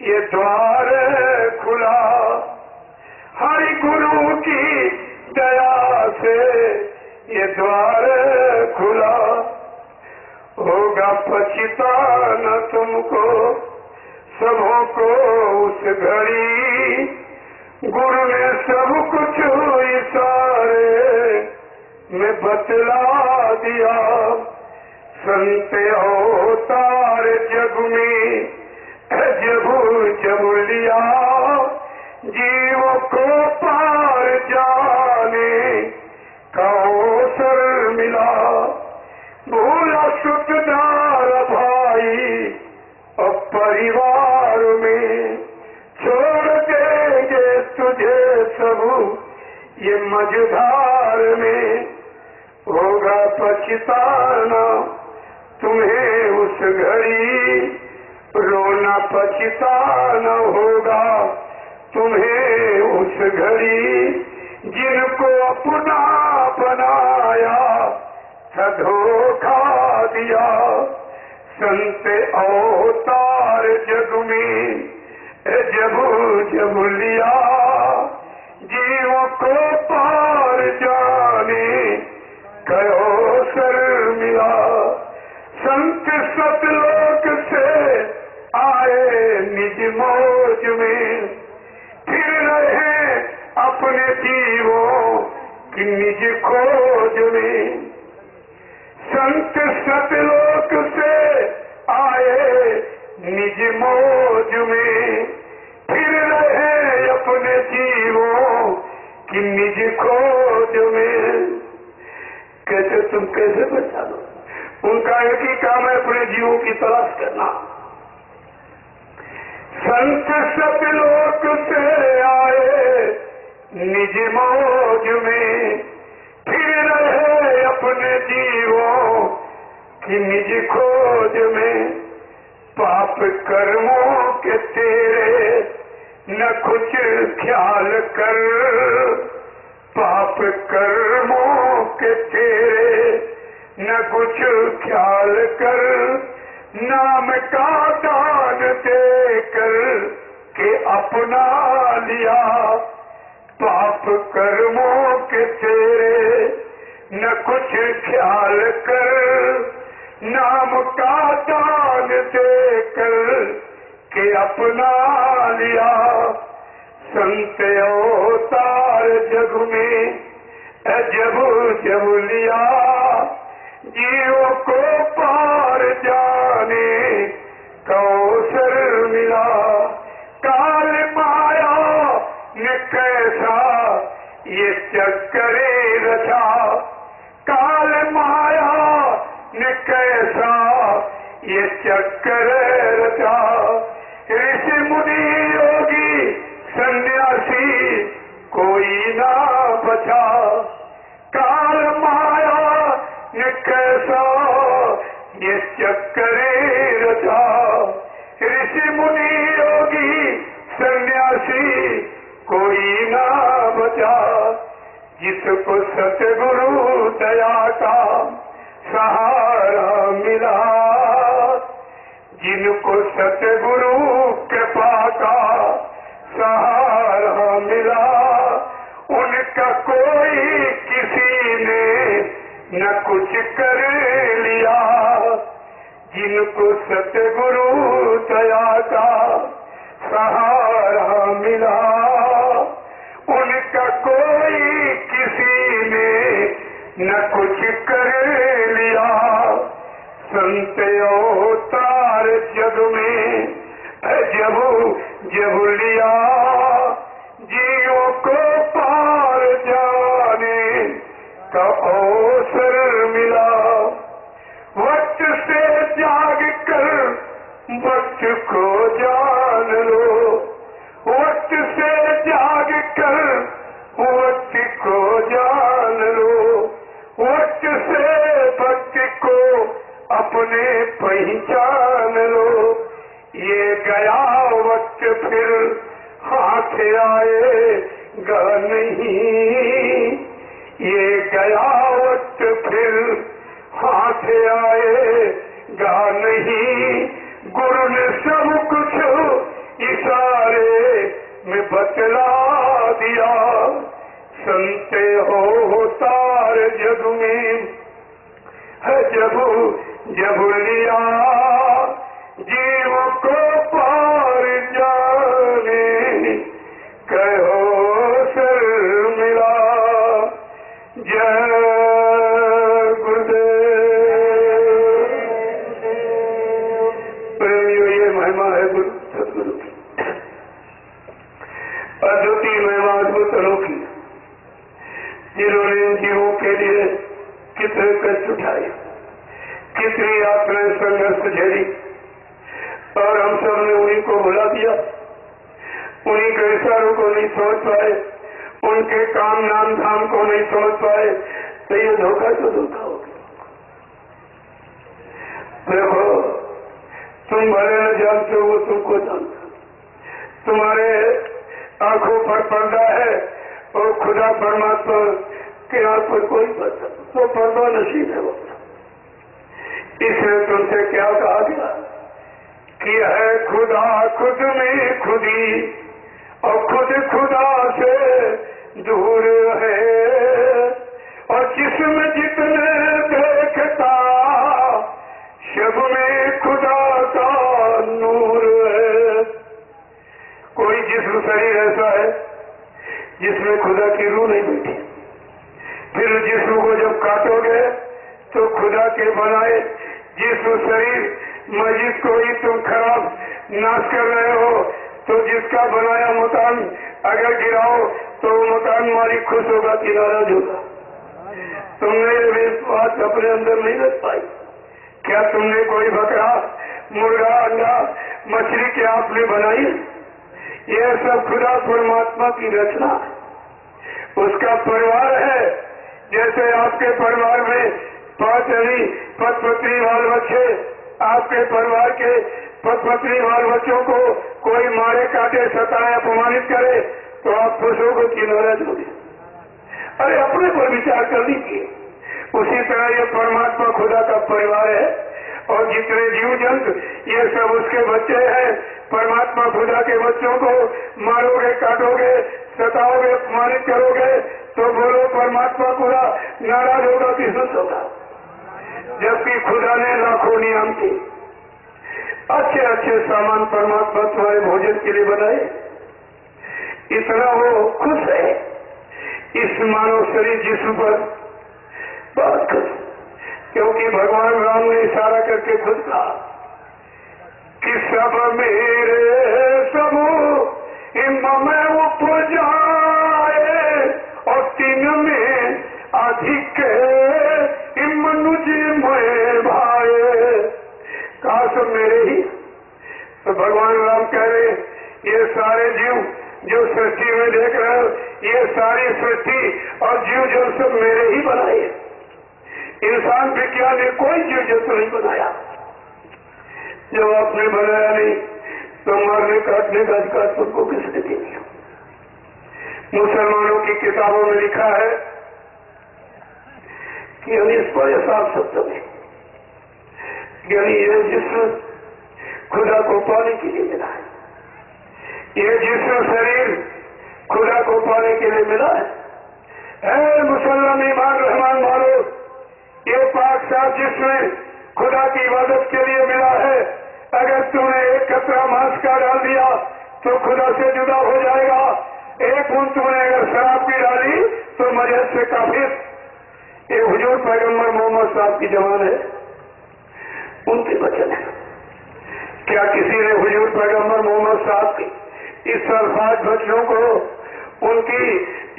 A: ये द्वार खुला। हरि गुरु की दया से ये द्वार खुला। होगा पछताना तुमको सबों को उस घड़ी, गुरु ने सब कुछ इशारे में बतला दिया। संत अवतार जग में जब जब लिया, जीवों को पार जाने का अवसर मिला। भूला सुखदार भाई और परिवार में, छोड़ देंगे तुझे सब ये मझधार में। होगा पछताना तुम्हें उस घड़ी, रोना पछताना होगा तुम्हें उस घड़ी। जिनको अपना बनाया था धोखा दिया। संत अवतार जग में जब जब लिया, जीवों को पार जाने का अवसर मिला। मौज में, फिर रहे अपने जीवों की निज खोज में। संत सतलोक से आए निज मौज में, फिर रहे अपने जीवों की निज खोज में। कैसे तुम कैसे पहचानो? उनका एक ही काम है, अपने जीवों की तलाश करना। संत सतलोक से आए निज मौज में, फिर रहे अपने जीवों की निज खोज में। पाप कर्मों के तेरे न कुछ ख्याल कर, पाप कर्मों के तेरे न कुछ ख्याल कर, नाम का दान देकर के अपना लिया। पाप कर्मों के तेरे न कुछ ख्याल कर, नाम का दान देकर के अपना लिया। संत अवतार जग में जब जब लिया, जीवों को पार जाने का अवसर मिला। काल माया ने कैसा ये चक्करे रचा, काल माया ने कैसा ये चक्कर रचा। ऋषि मुनि योगी सन्यासी कोई ना बचा, काल माया ने कैसा ये चक्करे रचा। ऋषि मुनि योगी सन्यासी कोई ना बचा। जिसको सतगुरु दया का सहारा मिला, जिनको सतगुरु कृपा का सहारा मिला, उनका कोई किसी ने न कुछ कर लिया। जिनको सतगुरु दया का सहारा मिला, उनका कोई किसी ने न कुछ कर लिया। संत अवतार जग में जब जब लिया, जीवों को पार जाने का अवसर मिला। वक्त से जाग कर वक्त को जान लो, वक्त से जाग कर वक्त को जान लो। वक्त से भक्ति को अपने पहचान लो। ये गया वक्त फिर हाथ आएगा नहीं, ये गया वक्त फिर हाथ आएगा नहीं। गुरु ने सब कुछ इशारे में बतला दिया। संत अवतार जग में जब जब लिया, जीव को पार जाने का अवसर मिला। जय गुरुदेव। प्रेमियों, ये महिमा है गुरु सतगुरु की, अद्वितीय महिमा, अद्भुत अनोखी, जिन्होंने जीवों के लिए कितने कष्ट उठाए, कितनी यात्राएं संघर्ष झेली, और हम सब ने उन्हीं को भुला दिया। उन्हीं के इशारों को नहीं समझ पाए, उनके काम नाम धाम को नहीं समझ पाए, तो ये धोखा तो धोखा हो गया। देखो, तुम भले न जानते हो, वो तुमको जानता। तुम्हारे आंखों पर पर्दा है और खुदा परमात्मा के आंख पर कोई पर्दा, तो पर्दा नसीब है वो। इसलिए तुमसे क्या कहा गया कि है खुदा खुद में खुदी और खुद खुदा से दूर है, और जिसमें जितने देखता सब में खुदा का नूर है। की रूह नहीं बैठी। फिर जिस्म को जब काटोगे तो खुदा के बनाए जिस्म शरीर मस्जिद को ही तुम खराब नाश कर रहे हो, तो जिसका बनाया मकान अगर गिराओ तो मकान मालिक खुश होगा कि नाराज होगा? तुमने ये विश्वास अपने अंदर नहीं रख पाई। क्या तुमने कोई बकरा, मुर्गा, अंडा, मछली क्या आपने बनाई? ये सब खुदा परमात्मा की रचना, उसका परिवार है। जैसे आपके परिवार में 5 पत्नी बाल बच्चे, आपके परिवार के पत्नी बाल बच्चों को कोई मारे, काटे, सताए, अपमानित करे तो आप खुश होगे कि नाराज होगे? अरे अपने पर विचार कर लीजिए। उसी तरह ये परमात्मा खुदा का परिवार है और जितने जीव जंतु ये सब उसके बच्चे हैं। परमात्मा खुदा के बच्चों को मारोगे, काटोगे, सताओगे, अपमानित करोगे तो बोलो परमात्मा खुदा नाराज होगा कि खुश होगा? जबकि खुदा ने लाखों नियम की अच्छे अच्छे सामान परमात्मा तुम्हारे भोजन के लिए बनाए, इतना वो खुश है इस मानव शरीर जिस्म पर, बहुत खुश। क्योंकि भगवान राम ने इशारा करके खुद कहा कि सब मेरे सब में उपजाए और 3 में अधिक मनुज में भाए। कहा सब मेरे ही। तो भगवान राम कह रहे ये सारे जीव जो सृष्टि में देख रहे हो, ये सारी सृष्टि और जीव जो सब मेरे ही बनाए। इंसान विज्ञान ने कोई जीव जंतु नहीं बनाया। जब आपने बनाया नहीं तो मारने काटने का अधिकार तुमको किसने दे दिया? मुसलमानों की किताबों में लिखा है कि इस पर साफ शब्द में यानी ये जिस्म खुदा को पाने के लिए मिला है, ये जिस्म शरीर खुदा को पाने के लिए मिला है। मुसलमान ईमान रहमान मानो, ये पाक साफ जिसमें खुदा की इबादत के लिए मिला है। अगर तूने एक कतरा मांस का डाल दिया तो खुदा से जुदा हो जाएगा। एक बूंद तूने अगर शराब की डाली तो मजहब से काफिर। ये हुजूर पैगम्बर मोहम्मद साहब की जवान है, उनके वचन है। क्या किसी ने हुजूर पैगम्बर मोहम्मद साहब की इस अल्फाज वचनों को, उनकी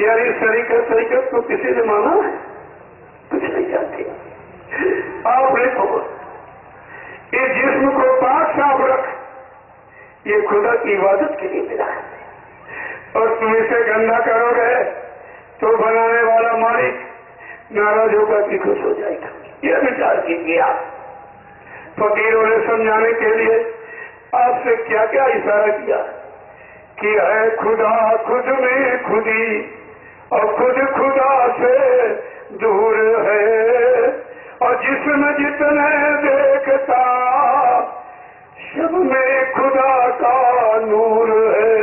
A: यानी तरीकत को किसी ने माना है? कुछ नहीं जानते। आप देखो इस जिस्म को पाक साफ रख, ये खुदा की इबादत के लिए मिला है। और तुम इसे गंदा करोगे तो बनाने वाला मालिक नाराज होगा कि खुश हो जाएगा। ये विचार कीजिए आप। फकीरों ने समझाने के लिए आपसे क्या क्या इशारा किया कि है खुदा खुद में खुदी और खुद खुदा से दूर है, और जिसमें जितने देखता सब में खुदा का नूर है।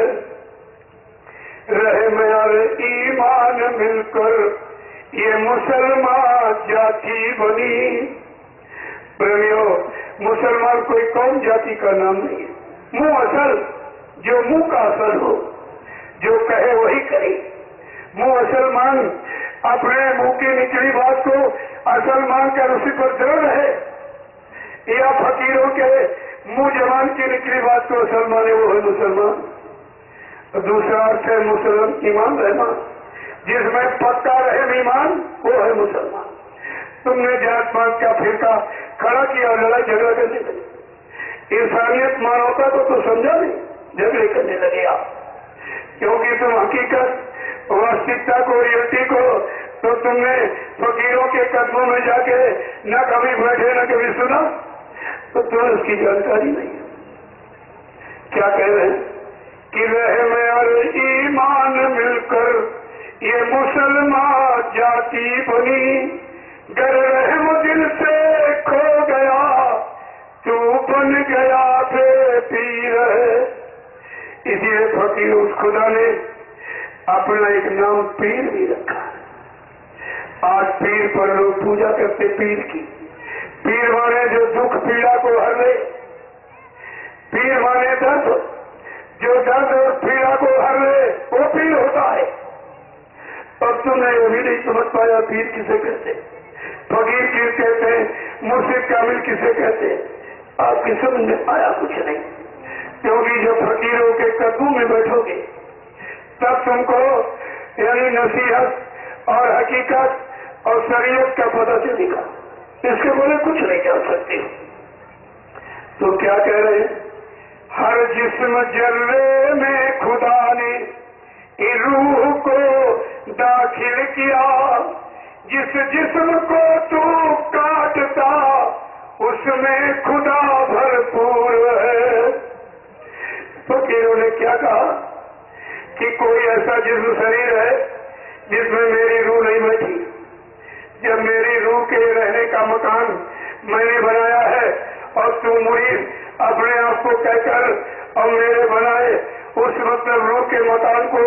A: रहम और ईमान मिलकर ये मुसलमान जाति बनी। प्रेमियों, मुसलमान कोई कौम जाति का नाम नहीं है। मुंह असल, जो मुंह का असल हो, जो कहे वही करे। मुंह असल अपने मुंह की निकली बात को असल मानकर उसी पर दृढ़ है, या फकीरों के मुंह जबान की निकली बात को असल माने वो है मुसलमान। दूसरा अर्थ है मुसलमान ईमान रहना, जिसमें पक्का रहे ईमान वो है मुसलमान। तुमने जात पात का फिरका खड़ा किया और लड़ाई झगड़ा करने लगे। इंसानियत मानवता को तो समझा नहीं, झगड़े करने लगे आप। क्योंकि तुम हकीकत वास्तविकता को, रियलिटी को तो तुमने फकीरों के कदमों में जाके न कभी बैठे न कभी सुना, तो तुम्हें उसकी जानकारी नहीं है। क्या कह रहे हैं कि रहम और ईमान मिलकर ये मुसलमान जाति बनी। गर रहम दिल से खो गया तू बन गया पीर है। इसलिए फकीर उस खुदा ने अपना एक नाम पीर भी रखा। आज पीर पर लोग पूजा करते पीर की। पीर माने जो दुख पीड़ा को हर ले, पीर माने दर्द, जो दर्द और पीड़ा को हर ले वो पीर होता है। अब तुमने ये भी नहीं समझ पाया पीर किसे कहते, फकीर किसे कहते हैं, मुर्शिद कामिल किसे कहते हैं। आपकी समझ में आया कुछ नहीं, क्योंकि जब फकीरों के कदमों में बैठोगे तब तुमको यानी नसीहत और हकीकत और शरीयत का पता चलेगा। इसके बोले कुछ नहीं कर सकते। तो क्या कह रहे हैं, हर जिस्म जर्रे में खुदा ने रूह को दाखिल किया, जिस जिस्म को तू काटता उसमें खुदा भरपूर है। फकीरों ने क्या कहा कि कोई ऐसा जिस्म शरीर है जिसमें मेरी रूह नहीं बैठी। जब मेरी रूह के रहने का मकान मैंने बनाया है और तू मुरीद अपने आप को कहकर और मेरे बनाए उस मतलब रूह के मकान को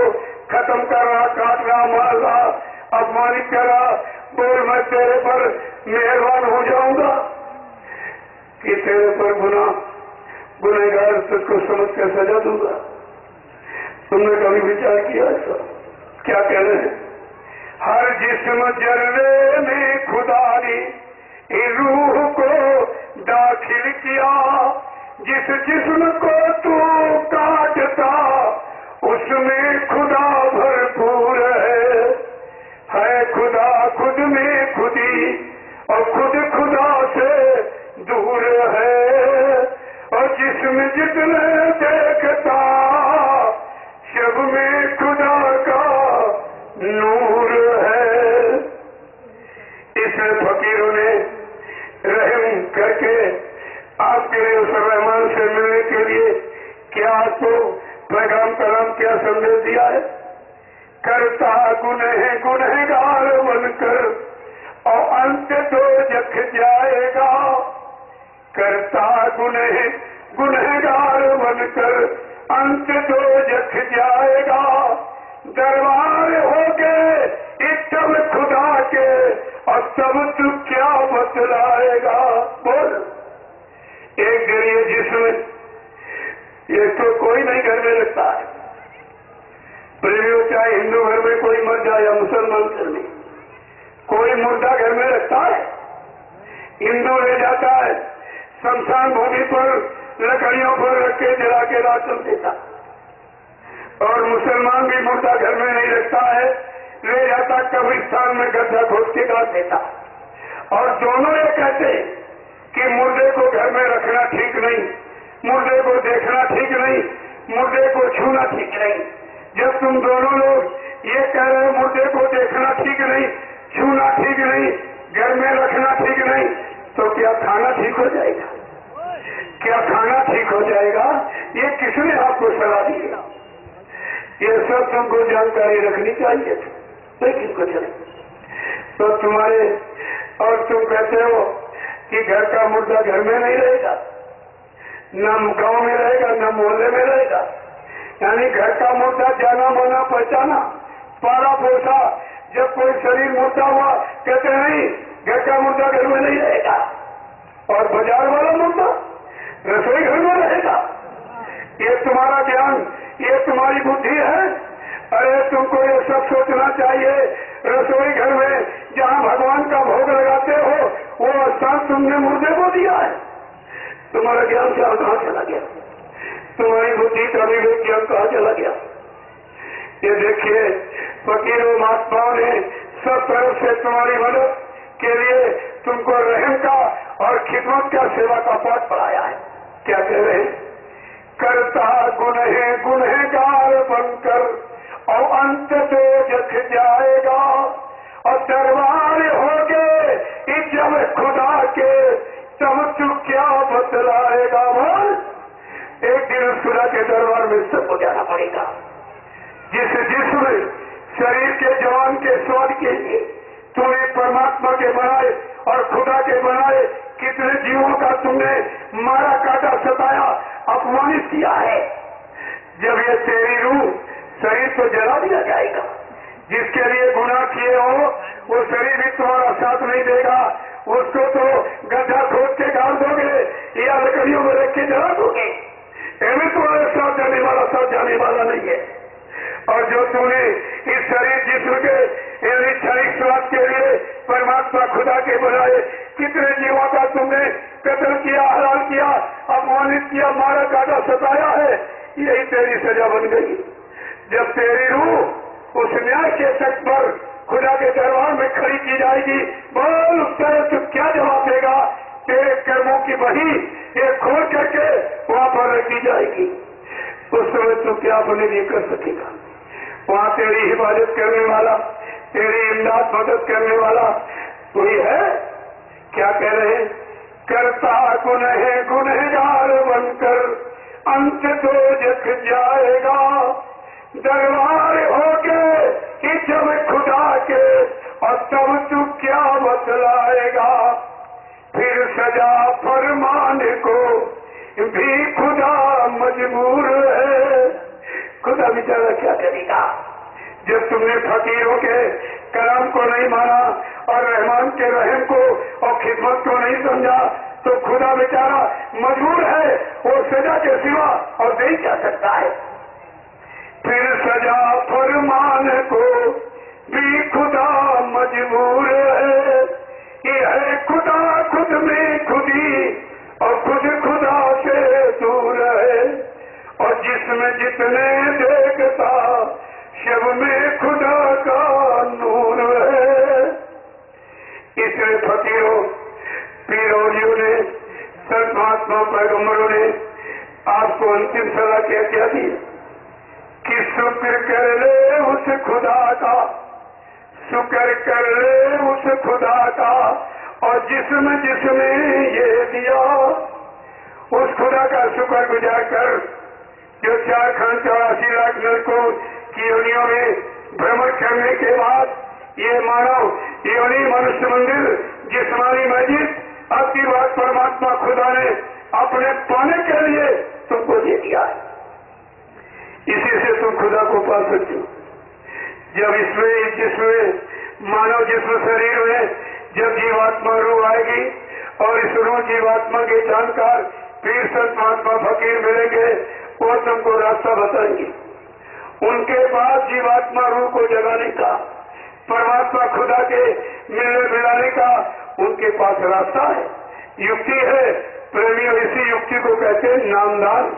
A: खत्म कर रहा, काट रहा, मार रहा, अपमानित कर रहा, बोल मैं तेरे पर मेहरबान हो जाऊंगा कि तेरे पर गुनहगार तुझको समझ कर सजा दूंगा। तुमने कभी विचार किया ऐसा? क्या कह रहे हैं, हर जिस्म जर्रे में खुदा ने रूह को दाखिल किया, जिस जिस्म को तू काटता उसमें खुदा भरपूर है खुदा खुद में खुदी और खुद खुदा से दूर है, और जिसमें जितने देखता सब में खुदा का नूर है। इसलिए फकीरों ने रहम करके आपके लिए उस रहमान से मिलने के लिए क्या आपको पैगाम कलाम क्या संदेश दिया है, करता गुनहगार बनकर और अंत तो जख जाएगा, करता गुनहगार बनकर अंत तो जख जाएगा, दरबार हो गए तब खुदा के और तब तू क्या बतलाएगा। बोल, एक गरीब जिसमें ये तो कोई नहीं घर में रखता है, प्रेमियों चाहे हिंदू घर में कोई मर जाए या मुसलमान घर में कोई मुर्दा घर में रखता है। हिंदू ले जाता है शमशान भूमि पर लकड़ियों पर रख के जला के राशन देता, और मुसलमान भी मुर्दा घर में नहीं रखता है, ले जाता कब्रिस्तान में गड्ढा खोद के गाड़ देता। और दोनों ये कहते कि मुर्दे को घर में रखना ठीक नहीं, मुर्दे को देखना ठीक नहीं, मुर्दे को छूना ठीक नहीं। जब तुम दोनों लोग ये कह रहे हो मुर्दे को देखना ठीक नहीं, छूना ठीक नहीं, घर में रखना ठीक नहीं, तो क्या खाना ठीक हो जाएगा? क्या खाना ठीक हो जाएगा? ये किसने आपको सलाह दी? ये सब तुमको जानकारी रखनी चाहिए थी, लेकिन कुछ नहीं। तो तुम्हारे और तुम कहते हो कि घर का मुर्दा घर में नहीं रहेगा, न गांव में रहेगा, न मोहल्ले में रहेगा। यानी घर का मुर्दा जाना माना पहचाना पाला पोसा, जब कोई शरीर मुर्दा हुआ कहते नहीं घर का मुर्दा घर में नहीं रहेगा, और बाजार वाला मुर्दा रसोई घर में रहेगा। ये तुम्हारा ज्ञान, ये तुम्हारी बुद्धि है। अरे तुमको ये सब सोचना चाहिए, रसोई घर में जहाँ भगवान का भोग लगाते हो वो स्थान तुमने मुर्दे को दिया है। तुम्हारा ज्ञान कहाँ चला गया? तुम्हारी बुद्धि का विवेक ज्ञान कहाँ चला गया? ये देखिए फकीरों महात्माओं ने सब तरफ से तुम्हारी मदद के लिए तुमको रहम का और खिदमत का सेवा का पाठ पढ़ाया है। क्या कह रहे हैं, करता गुनहगार बनकर और अंत तो जख जाएगा, और दरबार हो गए जब खुदा के तब तू क्या बतलाएगा। बोल, एक दिन उस खुदा के दरबार में सबको जाना पड़ेगा। जिसमें शरीर के जवान के स्वाद के लिए तूने परमात्मा के बनाए और खुदा के बनाए कितने जीवों का तुमने मारा काटा सताया अपमानित किया है। जब ये तेरी रूह शरीर को जला दिया जाएगा, जिसके लिए गुनाह किए हो वो शरीर भी तुम्हारा साथ नहीं देगा, उसको तो गड्ढा खोद के गाड़ दोगे या लकड़ियों में रख के जला दोगे। एवं तुम्हारे साथ जाने वाला नहीं है। और जो तूने इस शरीर जिस्म के परमात्मा खुदा के बुलाए कितने जीवों का तुमने कत्ल किया, हलाल किया, अपमानित किया, मारा काटा, सताया है। यही तेरी सजा बन गई। जब तेरी रूह उस न्याय के तख्त पर खुदा के दरबार में खड़ी की जाएगी, बोल उसका तू क्या जवाब देगा? तेरे कर्मों की वही एक खोल करके वहां पर रखी जाएगी। उस समय तू क्या अपने लिए कर सकेगा? वहां तेरी हिफाजत करने वाला, तेरी इमदाद मदद करने वाला कोई है? क्या कह रहे हैं? करता गुनहगार बनकर अंत तो जग जाएगा, दरबार होके जब खुदा के, और तब तू क्या बतलाएगा? फिर सजा फरमाने को भी खुदा मजबूर है। खुदा बेचारा क्या करेगा? जब तुमने फकीरों के कलाम को नहीं माना और रहमान के रहम को और खिदमत को नहीं समझा, तो खुदा बेचारा मजबूर है, वो सजा के सिवा और दे क्या सकता है? फिर सजा फरमान को भी खुदा मजबूर है। ये है खुदा खुद में खुदी और खुद खुदा से दूर है, और जिसमें जितने देखता शब में खुदा का नूर है। इसलिए फकीरों, पीरोलियों ने, संत महात्मा पैगंबरों ने आपको अंतिम सलाह क्या दी कि शुक्र कर ले उस खुदा का, शुक्र कर ले उस खुदा का, और जिसमें ये दिया उस खुदा का शुक्र गुजार कर, जो 4,84 लाख नरकों की योनियों में भ्रमण करने के बाद ये मानव योनि मनुष्य मंदिर जिस्मानी मस्जिद आशीर्वाद परमात्मा खुदा ने अपने पाने के लिए तुमको दे दिया है। इसी से तुम खुदा को पा सकते हो। जब जिसमें मानव जिस्म शरीर में जब जीवात्मा रूह आएगी और इस रूह जीवात्मा के जानकार पीर संत महात्मा फकीर मिलेंगे, वो तुमको रास्ता बताएंगे। उनके पास जीवात्मा रूह को जगाने का, परमात्मा खुदा के मिलने मिलाने का उनके पास रास्ता है, युक्ति है। प्रेमियों, इसी युक्ति को कहते हैं नामदान,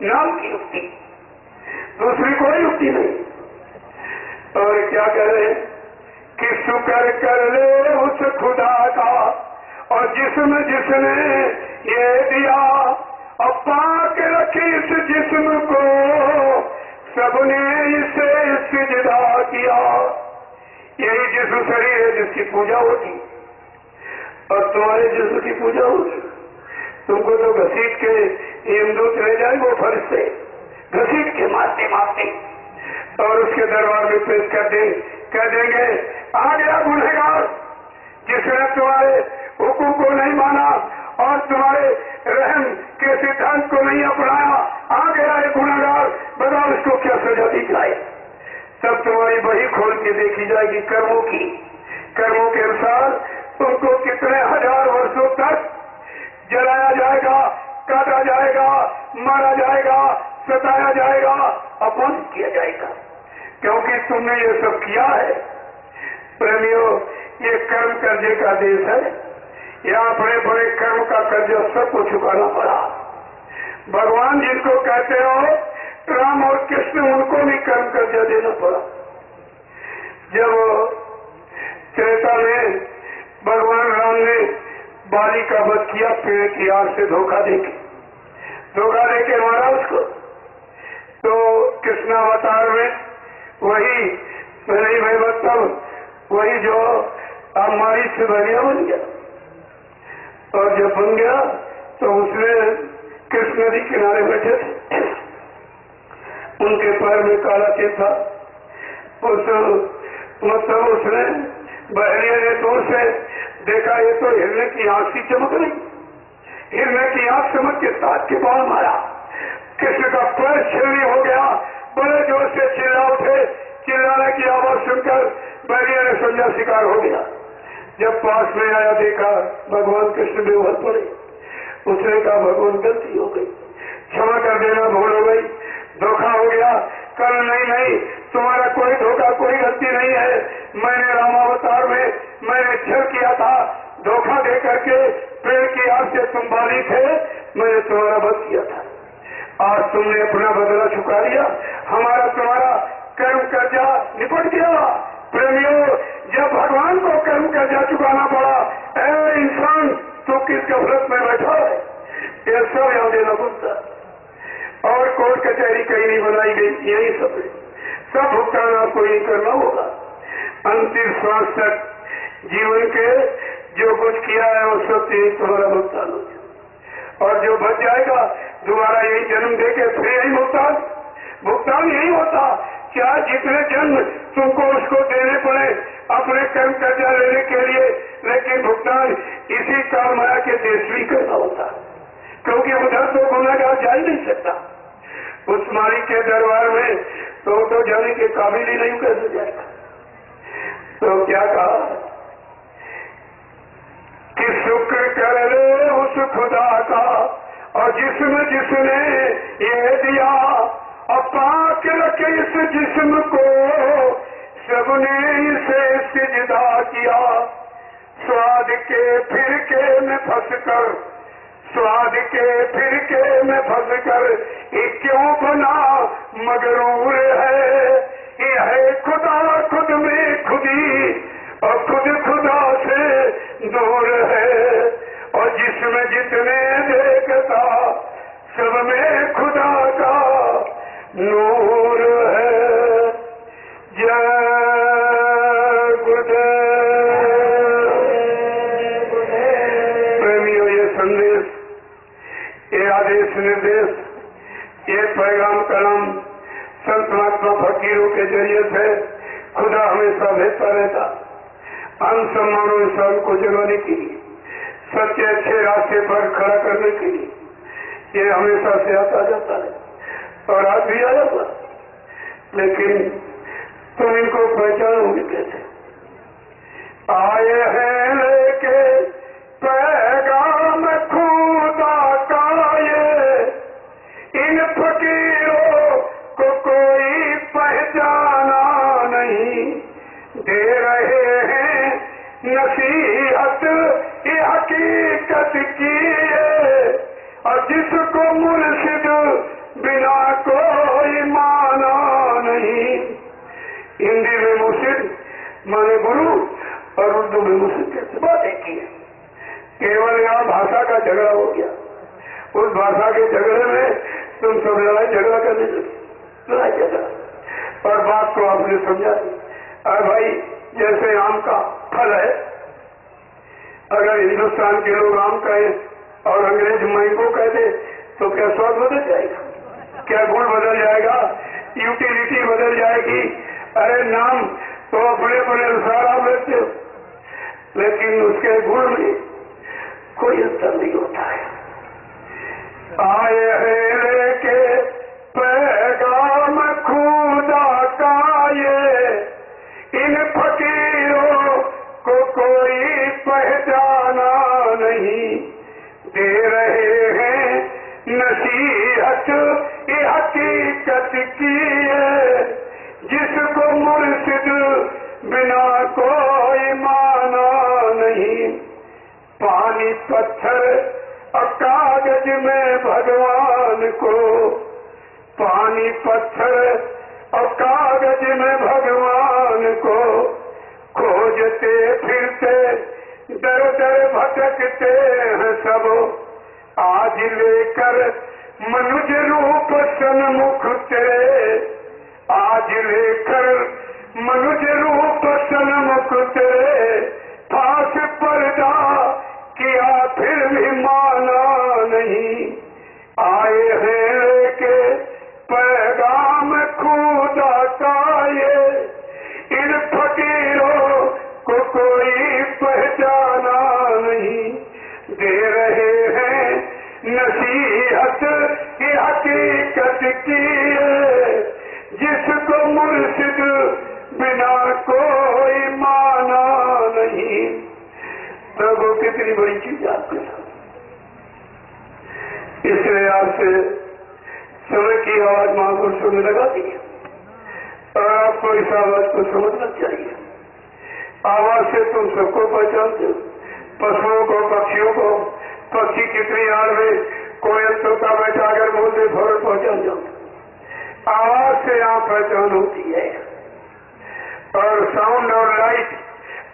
A: नाम की युक्ति, दूसरी कोई युक्ति नहीं। और क्या कह रहे हैं कि शुक्र कर ले उस खुदा का, और जिसने ये दिया, और पाक रखी इस जिस्म को सबने इसे सिजदा किया। यही जिस्म शरीर है जिसकी पूजा होती, और तुम्हारे जिस्म की पूजा होगी। तुमको तो घसीट के यमदूत ले जाए वो फरिश्ते, घसीट के मारते मारते, और उसके दरबार में पेश कर देंगे आ गया गुनहगार, जिसने तुम्हारे हुक्म को नहीं माना और तुम्हारे रहम के सिद्धांत को नहीं अपनाया, आ गया है गुनहगार, बताओ इसको क्या सजा दी जाए। तब तुम्हारी बही खोल के देखी जाएगी कर्मों की, कर्मों के अनुसार तुमको कितने हजार वर्षों तक जलाया जाएगा, काटा जाएगा, मारा जाएगा, सताया जाएगा, अपमानित किया जाएगा, क्योंकि तुमने ये सब किया है। प्रेमियों, ये कर्म कर्जे का देश है। यहाँ बड़े बड़े कर्म का कर्जा सबको चुकाना पड़ा। भगवान जिनको कहते हो राम और कृष्ण, उनको भी कर्म कर्जा देना पड़ा। जब त्रेता में भगवान राम ने बाली का वध किया, पेड़ की आग से धोखा देके मारा उसको, तो कृष्णावतार में वही पहले मतलब वही जो हमारी सिबरिया बन गया, और जब बन गया तो उसने कृष्ण नदी किनारे बैठे थे, उनके पैर में काला चिन्ह था। मतलब उसने बहरिया ने दूर से देखा, ये तो हिरने की आंख सी चमक रही, हिरने की आंख चमक के साथ के बाण मारा, कृष्ण का पैर छिलनी हो गया, बड़े जोर से चिल्ला उठे, चिल्लाने की आवाज सुनकर बहरिया ने समझा शिकार हो गया। जब पास में आया देखा भगवान कृष्ण बेवहल पड़े, उसने कहा भगवान गलती हो गई, क्षमा कर देना, भूल हो गई, धोखा हो गया। कल नहीं तुम्हारा कोई धोखा कोई गलती नहीं है, मैंने रामावतार में मैंने छल किया था, धोखा दे करके पेड़ की आग से तुम बाली थे, मैंने तुम्हारा वध किया था। आज तुमने अपना बदला चुका लिया, हमारा तुम्हारा कर्म कर्जा निपट गया। प्रेमियों, जब भगवान को कर्म कर्जा चुकाना पड़ा, ऐ इंसान तू किस गफलत में बैठा है, ये सब याद देना पड़ता। और कोर्ट कचहरी कहीं नहीं बनाई गई, यही सब भुगतान आपको ही करना होगा। अंतिम श्वास तक जीवन के जो कुछ किया है वो सब तुम्हारा भुगतान हो जाए। और जो बच जाएगा दोबारा यही जन्म देके फिर यही भुगतान यही होता। क्या जितने जन्म तुमको उसको देने पड़े अपने कर्म कर्जा लेने के लिए, लेकिन भुगतान इसी काल माया के देश भी करना होता, क्योंकि उधर तो गुनाहगार जा ही नहीं सकता। उस मालिक के दरबार में तो जाने के काबिल ही नहीं, कैसे जाएगा। तो क्या कहा कि शुक्र कर ले उस खुदा का, और जिसने ये दिया, और पाक रखे इस जिस्म को, सबने इसे सिजदा किया। स्वाद के फिरके में फंसकर, स्वाद के फिरके में फंसकर ये क्यों बना मगरूर है। ये है खुदा खुद में खुदी, और खुद खुदा से दूर है। और जिसमें जितने देखता, सब में खुदा का नूर है। जय गुरुदेव। प्रेमियों, ये संदेश, ये आदेश निर्देश, ये पैगाम कलाम संत महात्मा फकीरों के जरिए से खुदा हमेशा भेजता रहता। अनसम्मानों इंसान को जगाने के लिए, सच्चे अच्छे रास्ते पर खड़ा करने के लिए ये हमेशा से आता जाता है और आज भी आया था। लेकिन तुम इनको पहचानोगे कैसे? आए हैं लेके पैगाम खुदा का, ये इन फकीरों को कोई पहचाना नहीं। दे रहे हैं नसीहत ये हकीकत की है, और जिसको मुर्शिद बिना कोई माना नहीं। हिंदी में मुर्शिद माने गुरु, और उर्दू में मुर्शिद कैसे बात एक ही है। केवल यहाँ भाषा का झगड़ा हो गया। उस भाषा के झगड़े में तुम सब लड़ाई झगड़ा करने लगे, लड़ाई झगड़ा, और बात को आपने समझा दी। अरे भाई, जैसे आम का फल है, अगर हिंदुस्तान के लोग आम कहे और अंग्रेज मैंगो कह दे तो क्या स्वाद बदल जाएगा? क्या गुण बदल जाएगा? यूटिलिटी बदल जाएगी? अरे नाम तो अपने अपने अनुसार आप रखते हो, लेकिन उसके गुण में कोई अंतर नहीं होता है। आए हैं लेके पैगाम खुदा का, ये इन फकीरों को कोई पहचाना नहीं। दे रहे हैं नसीहत ये हकीकत की है, जिसको मुर्शिद बिना कोई माना नहीं। पानी पत्थर और कागज में भगवान को, पानी पत्थर और कागज में भगवान को खोजते फिरते दर दर भटकते हैं सब। आज लेकर मनुज रूप सन्मुख तेरे, आज लेकर मनुज रूप सन्मुख तेरे, फांस पर्दा किया फिर भी माना नहीं। आए हैं लेके पैगाम खुदा का, ये इन फकीरों को कोई पहचाना नहीं। दे रहे हैं नसीहत ये हकीकत की है, जिसको मुर्शिद बिना कोई माना नहीं। प्रभु कितनी बड़ी चीज आपके साथ। इसलिए आपसे समय की आवाज महापुरुषों में लगा दी, और आपको इस आवाज को समझना चाहिए। आवाज से तुम सबको पहचानते हो, पशुओं को, पक्षियों को। पक्षी कितनी आड़ में कोयल तोता बैठा कर बोलते फौरन पहचान जाओ। आवाज से यहाँ पहचान होती है। और साउंड और लाइट,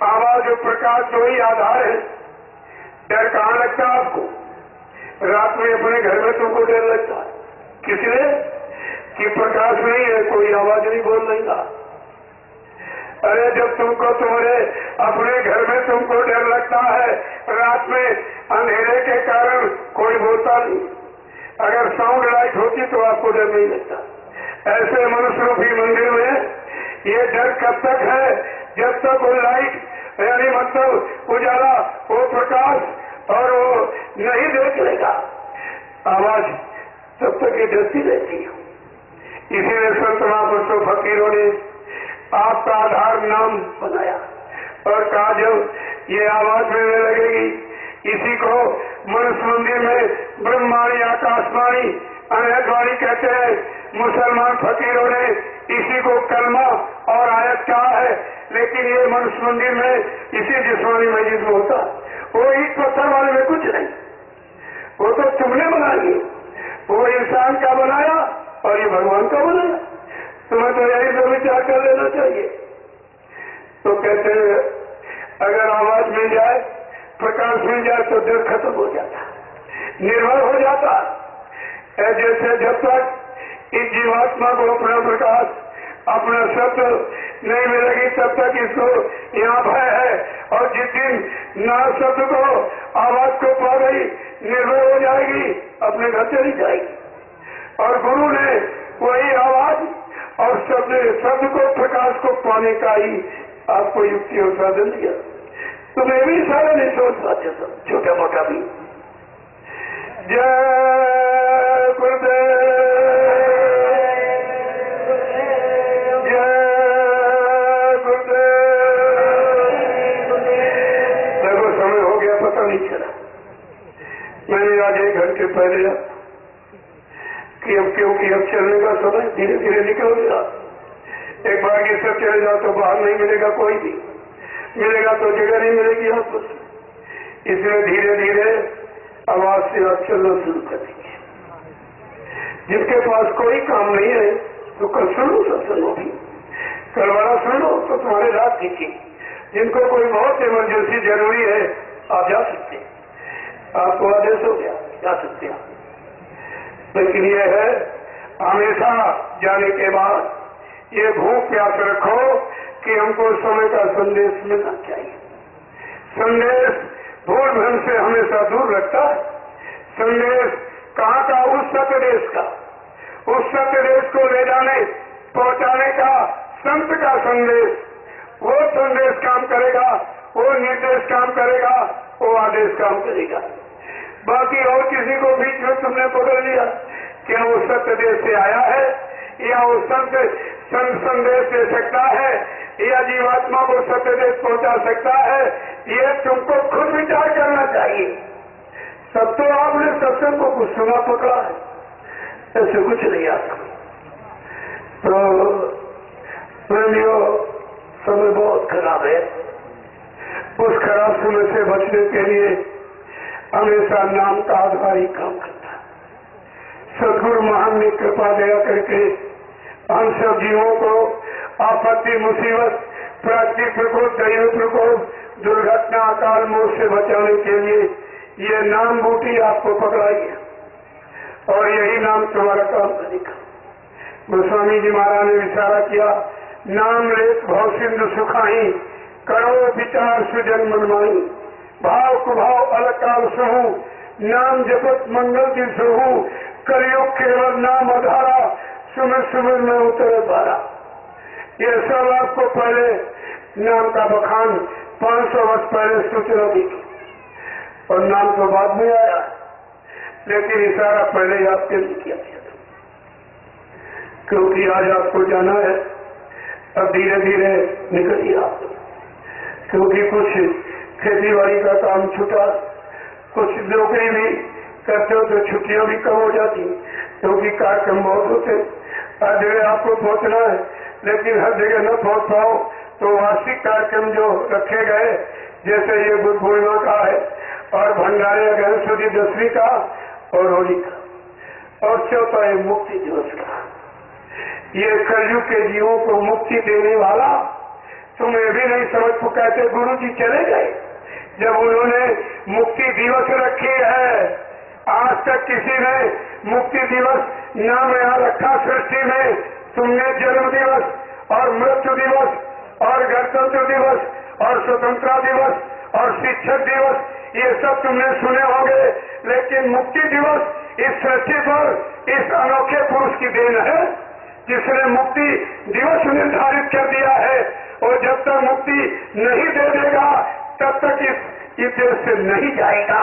A: आवाज और प्रकाश दो ही आधार है। डर कहाँ लगता है आपको? रात में अपने घर में तुमको डर लगता है, किसलिए कि प्रकाश नहीं है, कोई आवाज नहीं बोल लेगा। अरे जब तुमको तुम्हारे अपने घर में तुमको डर लगता है, रात में अंधेरे के कारण कोई बोलता नहीं। अगर साउंड लाइट होती तो आपको डर नहीं लगता। ऐसे मनुष्य रूपी मंदिर में ये डर कब तक है? जब तक वो लाइट यानी मतलब उजाला, वो प्रकाश और वो नहीं देख लेगा आवाज, तब तक ये डरती रहती है। इसीलिए संत महापुरुषों फकीरों ने आपका आधार नाम बनाया और कहा जब ये आवाज मिलने लगेगी, इसी को मनुष्य मंदिर में ब्रह्मवाणी, आकाशवाणी, अनहदवाणी कहते हैं। मुसलमान फकीरों ने इसी को कलमा और आयत कहा है। लेकिन ये मनुष्य मंदिर में इसी जिस्मानी मस्जिद में होता, वो ईट पत्थर वाले में कुछ नहीं, वो तो तुमने बनाई। वो इंसान का बनाया और ये भगवान का बनाया। तुम्हें तो यही तो विचार कर लेना चाहिए। तो कहते हैं अगर आवाज मिल जाए, प्रकाश मिल जाए तो डर खत्म हो जाता, निर्भर हो जाता। जैसे जब तक इस जीवात्मा को अपना प्रकाश, अपना सत्य नहीं मिलेगी तब तक इसको यहाँ भय है। और जिस दिन ना सत्य को, आवाज को पा गई, निर्भय हो जाएगी, अपने घर चली जाएगी। और गुरु ने वही आवाज और शब्द को, प्रकाश को पाने का ही आपको युक्ति और साधन दिया। तुम्हें भी सारा नहीं सोच पाते, सब छोटा मोटा भी। जय गुरुदेव, जय गुरुदेव। देखो समय हो गया, पता नहीं चला। मैंने आज 1 घंटे पहले कि अब क्योंकि अब चलने का समय धीरे धीरे निकल गया। एक बार ये सब चले जाओ तो बाहर नहीं मिलेगा, कोई भी मिलेगा तो जगह नहीं मिलेगी आपको। इसलिए धीरे धीरे आवाज से आप चलना शुरू कर देंगे। जिनके पास कोई काम नहीं है तो कल सुन लो, सत्संग होगी, कल वाला सुन लो तो तुम्हारे रात दिखी। जिनको कोई बहुत इमरजेंसी जरूरी है आप जा सकते हैं, आपको आदेश हो गया, जा सकते हैं। लेकिन यह है हमेशा जाने के बाद ये भूख प्यास रखो कि हमको समय का संदेश मिलना चाहिए। संदेश भूल भ्रम से हमेशा दूर रखता है। संदेश कहाँ का? उस सत्य देश का, उस सत्य देश को ले जाने पहुंचाने का संत का संदेश। वो संदेश काम करेगा, वो निर्देश काम करेगा, वो आदेश काम करेगा। बाकी और किसी को बीच में तुमने पकड़ लिया, क्या वो सत्य देश से आया है या वो संत संदेश दे सकता है या जीवात्मा को सत्य देश पहुंचा सकता है? ये तुमको खुद विचार करना चाहिए। सब तो आपने सत्संग को कुछ सुना पकड़ा है, ऐसे कुछ नहीं आता। तो प्रेमियों, समय बहुत खराब है। उस खराब समय से बचने के लिए हमेशा नाम का आधार ही काम करता है। सदगुरु महान ने कृपा दया करके हम सब जीवों को आपत्ति, मुसीबत, प्राकृतिक प्रकोप, दैव प्रकोप, दुर्घटना, अकाल मौत से बचाने के लिए ये नाम बूटी आपको पकड़ाई है और यही नाम तुम्हारा काम करेगा। गोस्वामी जी महाराज ने विचारा किया, नाम लेत भाव सिंधु सुखाई, करो विचार सुजन मनमाई, भाव कुभाव अलकाल सहू, नाम जपत मंगल दिन सहू, कलयुग केवल नाम आधारा, सुमिर सुमिर में उतर बारा। ये सब आपको पहले नाम का बखान 500 वर्ष पहले सूचना दी और नाम तो बाद में आया, लेकिन इशारा पहले ही आपके लिए किया गया था। क्योंकि आज आपको जाना है, अब धीरे धीरे निकलिए आप, क्योंकि कुछ खेती बाड़ी का काम छूटा, कुछ नौकरी भी करते हो तो छुट्टियां भी कम हो जाती, क्योंकि कार्यक्रम बहुत होते। हर जगह आपको पहुंचना है, लेकिन हर जगह न पहुंच पाओ तो वार्षिक कार्यक्रम जो रखे गए, जैसे ये बुद्ध पूर्णिमा का है और भंडारे गणेश चतुर्दशी का और होली का, और चौथा है मुक्ति दिवस का। ये कलयुग के जीवों को मुक्ति देने वाला तुम्हें भी नहीं समझ कहते गुरु जी चले गए जब उन्होंने मुक्ति दिवस रखी है। आज तक किसी ने मुक्ति दिवस नाम यहाँ रखा सृष्टि में? तुमने जन्म दिवस और मृत्यु दिवस और गणतंत्र दिवस और स्वतंत्रता दिवस और शिक्षक दिवस ये सब तुमने सुने होंगे, लेकिन मुक्ति दिवस इस सृष्टि पर इस अनोखे पुरुष की देन है जिसने मुक्ति दिवस निर्धारित कर दिया है। और जब तक मुक्ति नहीं दे देगा तब तक इस देश से नहीं जाएगा।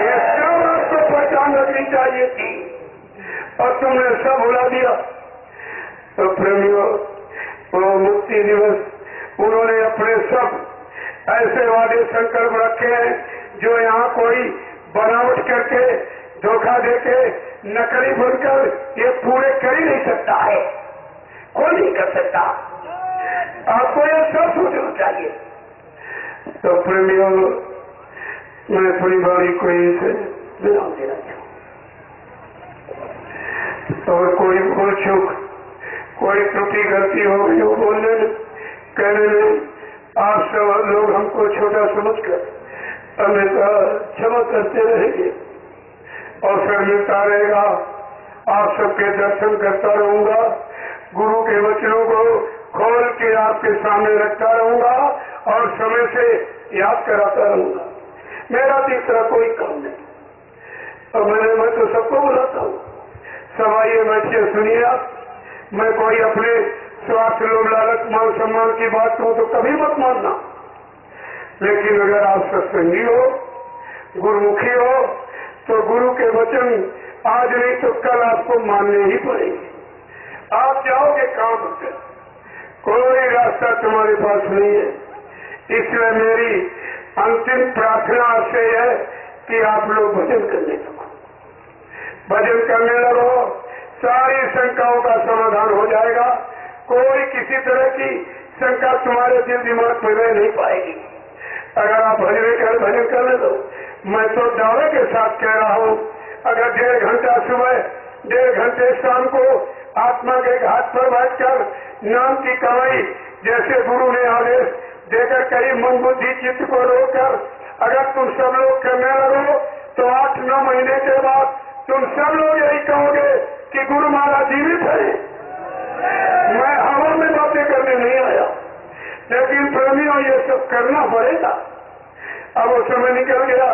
A: इसका आपको पहचान रखनी चाहिए थी और तुमने सब भुला दिया। तो प्रेमियों, वो मुक्ति दिवस उन्होंने अपने सब ऐसे वादे संकल्प रखे हैं जो यहाँ कोई बनावट करके धोखा देके नकली बनकर ये पूरे कर ही नहीं सकता है, कोई नहीं कर सकता। आपको ये सब सोचना चाहिए। तो प्रेमियों, मैं थोड़ी बारी को यहीं से विराम देना चाहूँ और कोई भूल चूक कोई त्रुटि गलती हो गई हो बोलने में कहने में, आप सब लोग हमको छोटा समझकर हमेशा क्षमा करते रहेंगे और फिर मिलता रहेगा। आप सबके दर्शन करता रहूंगा, गुरु के वचनों को खोल के आपके सामने रखता रहूंगा और समय से याद कराता रहूंगा। मेरा तीसरा कोई काम नहीं। और मैं तो सबको बुलाता हूँ, सब आइए बैठिए सुनिए आप। मैं कोई अपने स्वार्थ लोभ लालच मान सम्मान की बात कहूँ तो कभी मत मानना, लेकिन अगर आप सत्संगी हो, गुरुमुखी हो, तो गुरु के वचन आज नहीं तो कल आपको मानने ही पड़ेंगे। आप जाओगे काम से, कोई रास्ता तुम्हारे पास नहीं है। इसलिए मेरी अंतिम प्रार्थना आपसे है कि आप लोग भजन करने लगो, भजन करने लगो, सारी शंकाओं का समाधान हो जाएगा। कोई किसी तरह की शंका तुम्हारे दिल दिमाग में रह नहीं पाएगी अगर आप भजन करने दो। मैं तो दावे के साथ कह रहा हूँ, अगर 1.5 घंटा सुबह 1.5 घंटे शाम को आत्मा के घाट पर बैठकर नाम की कमाई जैसे गुरु ने आदेश देकर कई मन बुद्धि चित्त को रोककर अगर तुम सब लोग करने लगो तो 8-9 महीने के बाद तुम सब लोग यही कहोगे कि गुरु महाराज जीवित है। मैं हवा में बातें करने नहीं आया, लेकिन प्रेमियों ये सब करना पड़ेगा। अब वो समय निकल गया,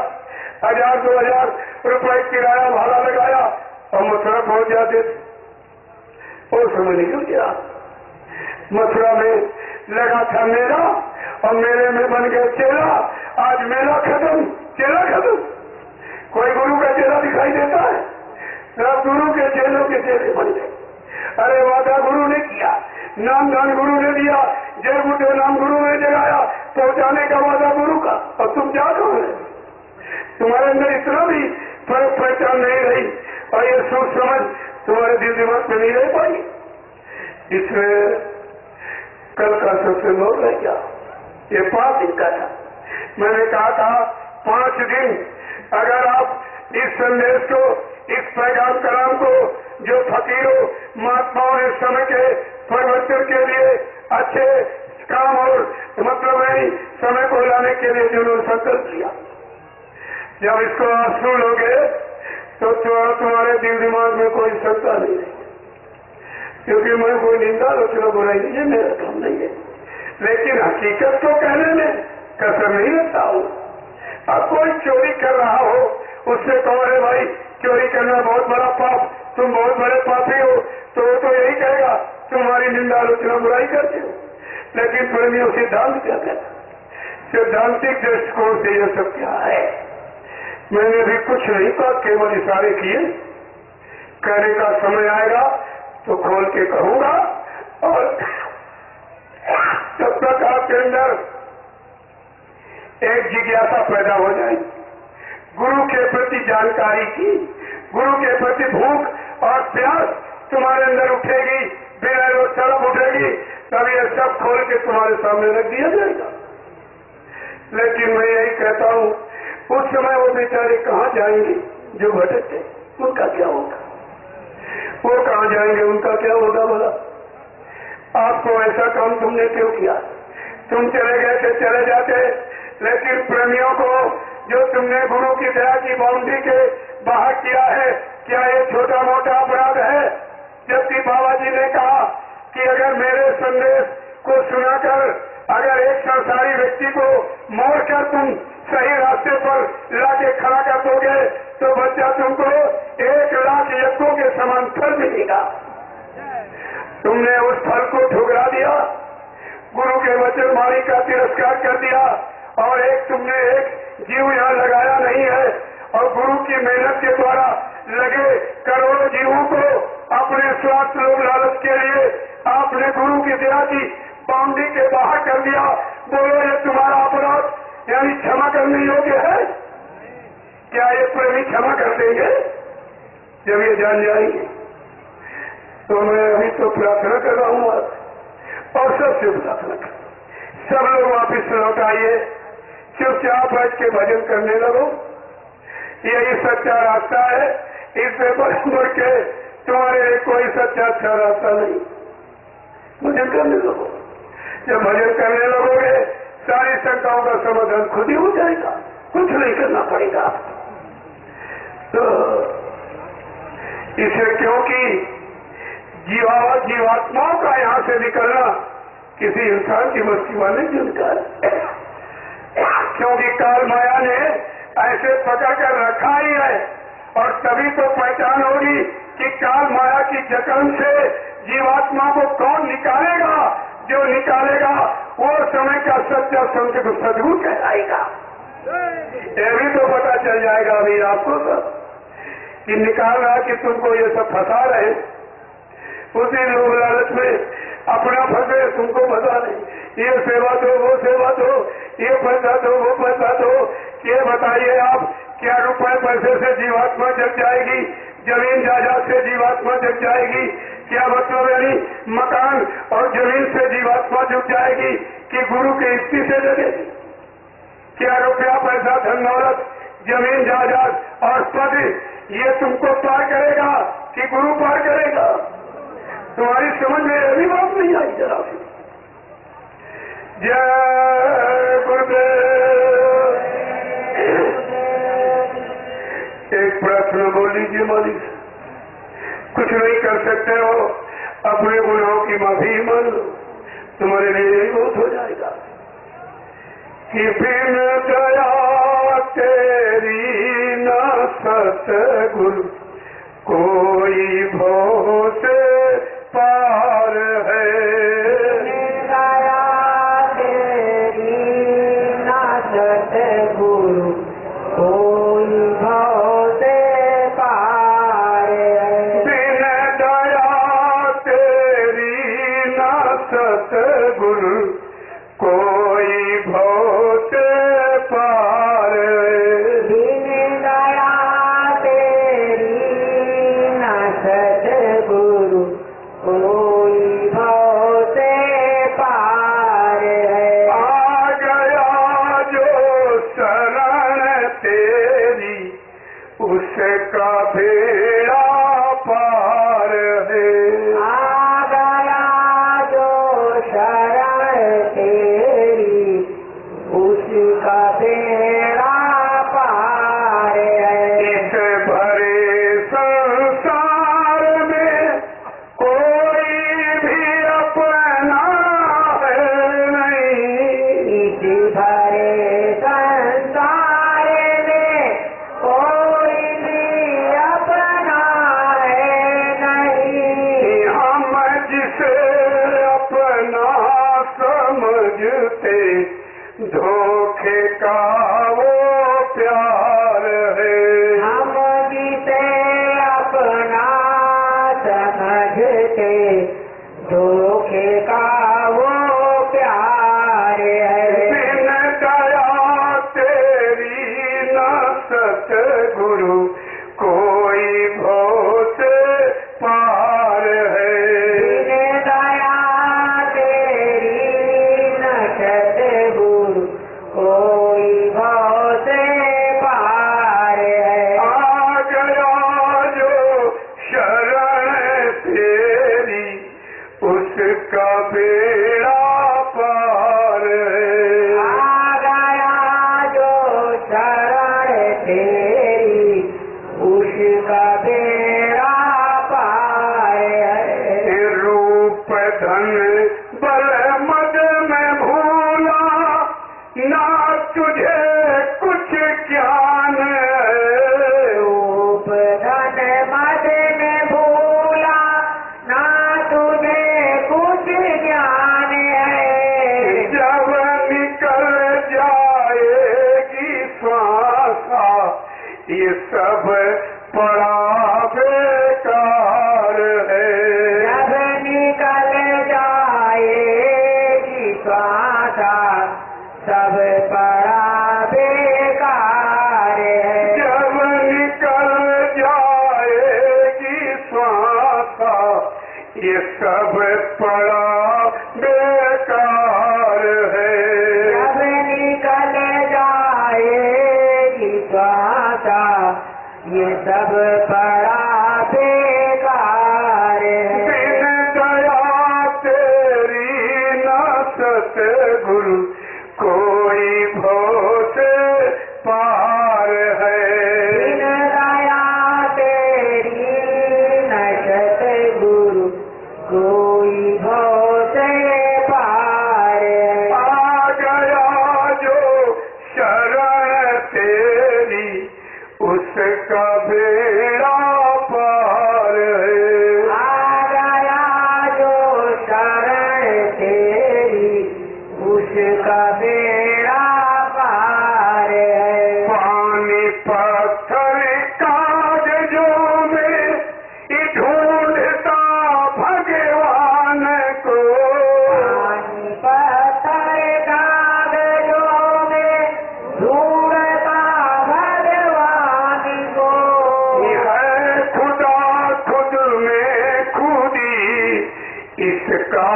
A: 1000-2000 रुपए किराया भाड़ा लगाया और मथुरा पहुंच जाते थे। वो समय निकल गया। मथुरा में लगा था मेला और मेले में बन गए चेला। आज मेला खत्म, चेला खत्म। कोई गुरु का चेला दिखाई देता है? सब गुरु के चेलों के चेले बन गए। अरे वादा गुरु ने किया, नाम दान गुरु ने दिया, जय बुद्धे नाम गुरु ने जगाया, पहुंचाने का वादा गुरु का, और तुम जा दो। तुम्हारे अंदर इतना भी फर्क पहचान नहीं रही और ये सोच समझ तुम्हारे दिल दिमाग में नहीं रह पाई। इसलिए कल का सत्संग हो रह गया। ये 5 दिन का था। मैंने कहा था 5 दिन अगर आप इस संदेश को, इस पैगाम कलाम को जो फकीरों महात्माओं ने समय के परिवर्तन के लिए अच्छे काम और मतलब नहीं समय को लाने के लिए जिन्होंने संकल्प लिया, जब इसको आप सुन लोगे तो तुम्हारे दिल दिमाग में कोई शंका नहीं है। क्योंकि मैं कोई निंदा आलोचना बुराई नहीं है, मेरा काम नहीं है, लेकिन हकीकत को कहने में कसर नहीं रखता हूँ। अब कोई चोरी कर रहा हो उससे कहो रे भाई चोरी करना बहुत बड़ा पाप, तुम बहुत बड़े पापी हो, तो वो तो यही कहेगा तुम्हारी निंदा आलोचना बुराई करते हो। लेकिन प्रेमियों सिद्धांत क्या कहता? सैद्धांतिक दृष्टिकोण से यह सब क्या है? मैंने भी कुछ नहीं कहा, केवल इशारे किए। कहने का समय आएगा तो खोल के कहूंगा और तब तक आपके अंदर एक जिज्ञासा पैदा हो जाएगी गुरु के प्रति जानकारी की, गुरु के प्रति भूख और प्यास तुम्हारे अंदर उठेगी, बिना रोज तड़प उठेगी। तब ये सब खोल के तुम्हारे सामने रख दिया जाएगा। लेकिन मैं यही कहता हूँ, उस समय वो बेचारे कहाँ जाएंगे जो भटकते, उनका क्या होगा? वो कहाँ जाएंगे, उनका क्या होगा? बोला आपको ऐसा काम तुमने क्यों किया? तुम चले गए थे, चले जाते, लेकिन प्रेमियों को जो तुमने गुरु की दया की बाउंड्री के बाहर किया है, क्या ये छोटा मोटा अपराध है? जबकि बाबा जी ने कहा कि अगर मेरे संदेश को सुनाकर अगर एक संसारी व्यक्ति को मोड़कर तुम सही रास्ते पर लाके खड़ा कर दोगे तो बच्चा तुमको 1,00,000 यज्ञों के समान फल मिलेगा। तुमने उस फल को ठुकरा दिया, गुरु के वचन वाणी का तिरस्कार कर दिया, और तुमने एक जीव यहाँ लगाया नहीं है, और गुरु की मेहनत के द्वारा लगे करोड़ों जीवों को अपने स्वार्थ लोभ लालच के लिए आपने गुरु की दया की बाउंड्री के बाहर कर दिया। बोलो ये तुम्हारा अपराध यानी क्षमा करने योग्य है? क्या ये प्रेमी क्षमा कर देंगे जब ये जान जाएंगे? तो मैं अभी तो प्रार्थना कर रहा हूँ और सबसे प्रार्थना कर, सब लोग वापिस लौट आइए, चुपचाप बैठ के भजन करने लगो। यही सच्चा रास्ता है, इससे बढ़ के तुम्हारे लिए कोई सच्चा अच्छा रास्ता नहीं। भजन करने लगो, जब भजन करने लगोगे सारी शंकाओं का समाधान खुद ही हो जाएगा, कुछ नहीं करना पड़ेगा। तो इसे क्योंकि जीवात्माओं का यहाँ से निकलना किसी इंसान की बस की बात नहीं जुनकर, क्योंकि काल माया ने ऐसे पकड़ कर रखा ही है, और तभी तो पहचान होगी कि काल माया की जकड़न से जीवात्मा को कौन निकालेगा। जो निकालेगा वो समय का सच्चा संत सदगुरु कहलाएगा। ये भी तो पता चल जाएगा अभी आपको सब कि निकाल रहा कि तुमको ये सब फंसा रहे, उसी लोभ लालच में अपना फंसे, तुमको पता नहीं। ये सेवा दो, वो सेवा दो, ये पैसा दो, वो पैसा दो। ये बताइए आप, क्या रुपए पैसे से जीवात्मा जग जाएगी? जमीन जायदाद से जीवात्मा जग जाएगी? क्या मतलब यानी मकान और जमीन से जीवात्मा जुट जाएगी कि गुरु की युक्ति से जगेगी? क्या रुपया पैसा धन दौलत जमीन जायदाद और पद ये तुमको पार करेगा कि गुरु पार करेगा? तुम्हारी समझ में अभी बात नहीं आई जरा भी। जय गुरुदेव। एक प्रार्थना बोल लीजिए मालिक, कुछ नहीं कर सकते हो, अपने गुनाहों की माफी मांग लो, तुम्हारे लिए यही बहुत हो जाएगा। कि बिन दया तेरी ना सतगुरु कोई भव से पार है।
B: दया तेरी ना सतगुरु कोई भव से पार है।
A: बिन दया तेरी ना सतगुरु कोई भव से पार है।
B: बिन दया तेरी ना सतगुरु कोई भव से पार है।
A: आ गया जो शरण तेरी उसका बेड़ा पार है।
B: आ गया जो शरण तेरी उसका बेड़ा पार है।
A: इस भरे संसार में कोई भी अपना है नहीं।
B: इस भरे संसार में कोई भी अपना है नहीं।
A: हम जिसे अपना समझते धोखे का वो प्यार है।
B: हम जिसे अपना समझते धोखे का वो प्यार है।
A: बिन दया तेरी ना सतगुरु कोई भव से पार है।
B: बिन दया तेरी तेरी उसका बेड़ा पार है।
A: रूप धन बल मद में भूला ना तुझे कुछ ज्ञान
B: रूप धन मद में भूला ना तुझे कुछ ज्ञान है।
A: जब निकल जाएगी श्वासा ये सब पड़ा बेकार है।
B: जब निकल जाएगी श्वासा सब पड़ा बेकार है।
A: जब निकल जाएगी श्वासा ये सब पड़ा बेकार है।
B: जब निकल जाएगी श्वासा ये सब पड़ा बेकार है।
A: बिन दया तेरी न सतगुरु कोई भव से पार है।
B: बिन दया तेरी न सतगुरु कोई भव से पार है।
A: आ गया जो शरण तेरी उसका बेड़ा पार है।
B: आ गया जो शरण तेरी उसका बेड़ा पार है।
A: पानी पत्थर कागजों में ढूंढता भगवान को।
B: पानी पत्थर कागजों में ढूंढता भगवान को।
A: है खुदा खुद में खुदी इसका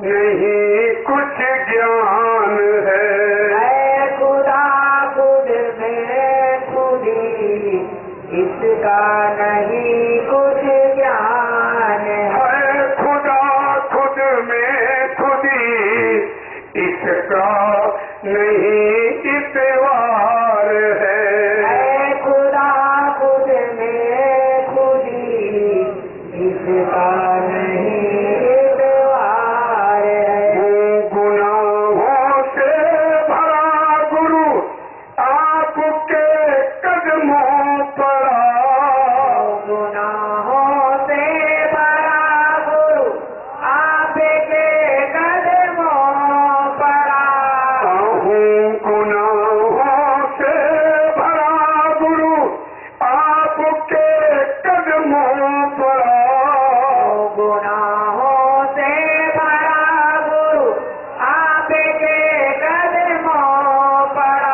A: नहीं कुछ ज्ञान है।
B: है खुदा खुद में खुदी इसका नहीं कुछ ज्ञान है।
A: है खुदा खुद में खुदी इसका नहीं इतवार है।
B: है खुदा खुद में खुदी इसका नहीं इतवार है।
A: गुनाहों से भरा गुरु आपके कदमों पर
B: गुनाहों से भरा गुरु आपके कदमों पर
A: गुनाहों से भरा गुरु आपके कदमों पर
B: गुनाहों से भरा गुरु आपके कदमों पर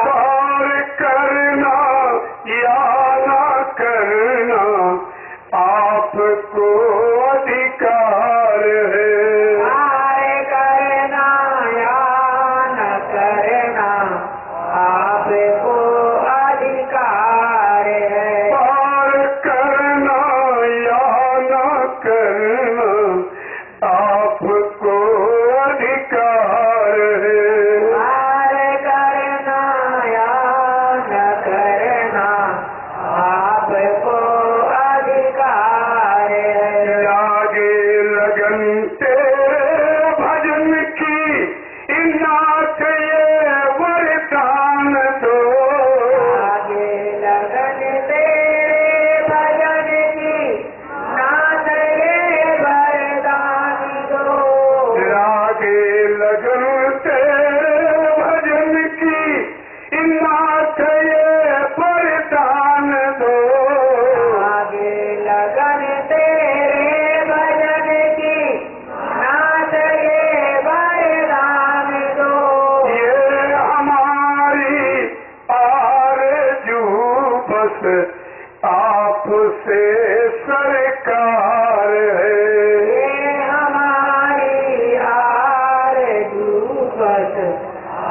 A: पार करना या ना करना आपको अधिकार है।
B: पार करना या न करना आपको अधिकार है।
A: पार करना या ना करना आपको अधिकार है।
B: पार करना या न करना आपको अधिकार है।
A: लागे लगन तेरे भजन की इन्नाथ ये वरदान दो।
B: आगे लगन तेरे भजन की नाथ ये वरदान दो।
A: लागे लगन तेरे भजन की इन्नाथ ये वरदान दो।
B: आगे लगन तेरे भजन की नाथ ये वरदान दो।
A: ये हमारी आरज़ू बस आपसे सरकार है।
B: ये हमारी आरज़ू बस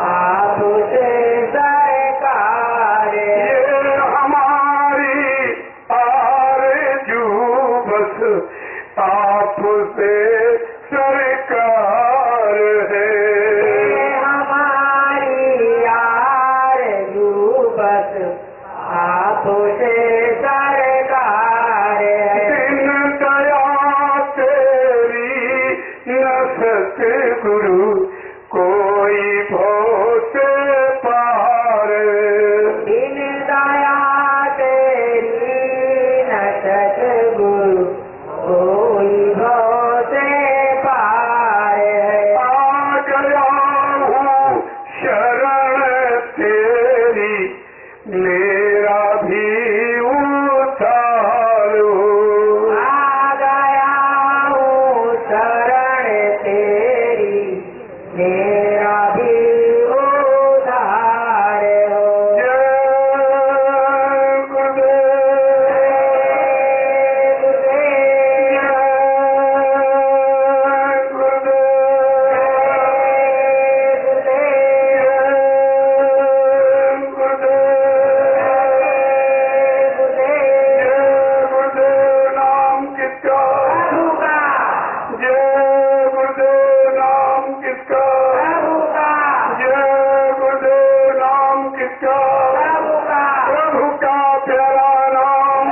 B: आपसे सरकार है।
A: ये हमारी आरज़ू बस आपसे सरकार है।
B: ये हमारी आरज़ू बस हाथों से सरकार
A: दिन दया तेरी न सतगुरु कोई भव से पार।
B: दिन दया तेरी न सतगुरु कोई भव से पार।
A: आ गया हूँ शरण तेरी मेरा भी उद्धार हो।
B: आ गया हूँ शरण तेरी मेरा भी उद्धार हो।
A: जय गुरुदेव जय गुरुदेव नाम किसका? जय गुरुदेव नाम किसका? जय गुरुदेव नाम किसका? प्रभु का प्यारा नाम।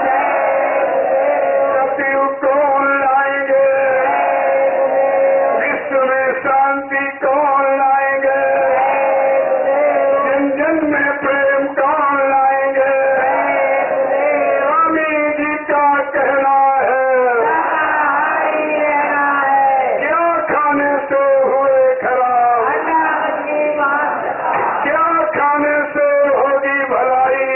A: सतयुग कौन लाएंगे? विश्व में शांति कौन लाएंगे? जन जन में प्रेम कौन लाएंगे? स्वामी जी का कहना है क्या खाने से हुए खराब, क्या खाने से होगी भलाई।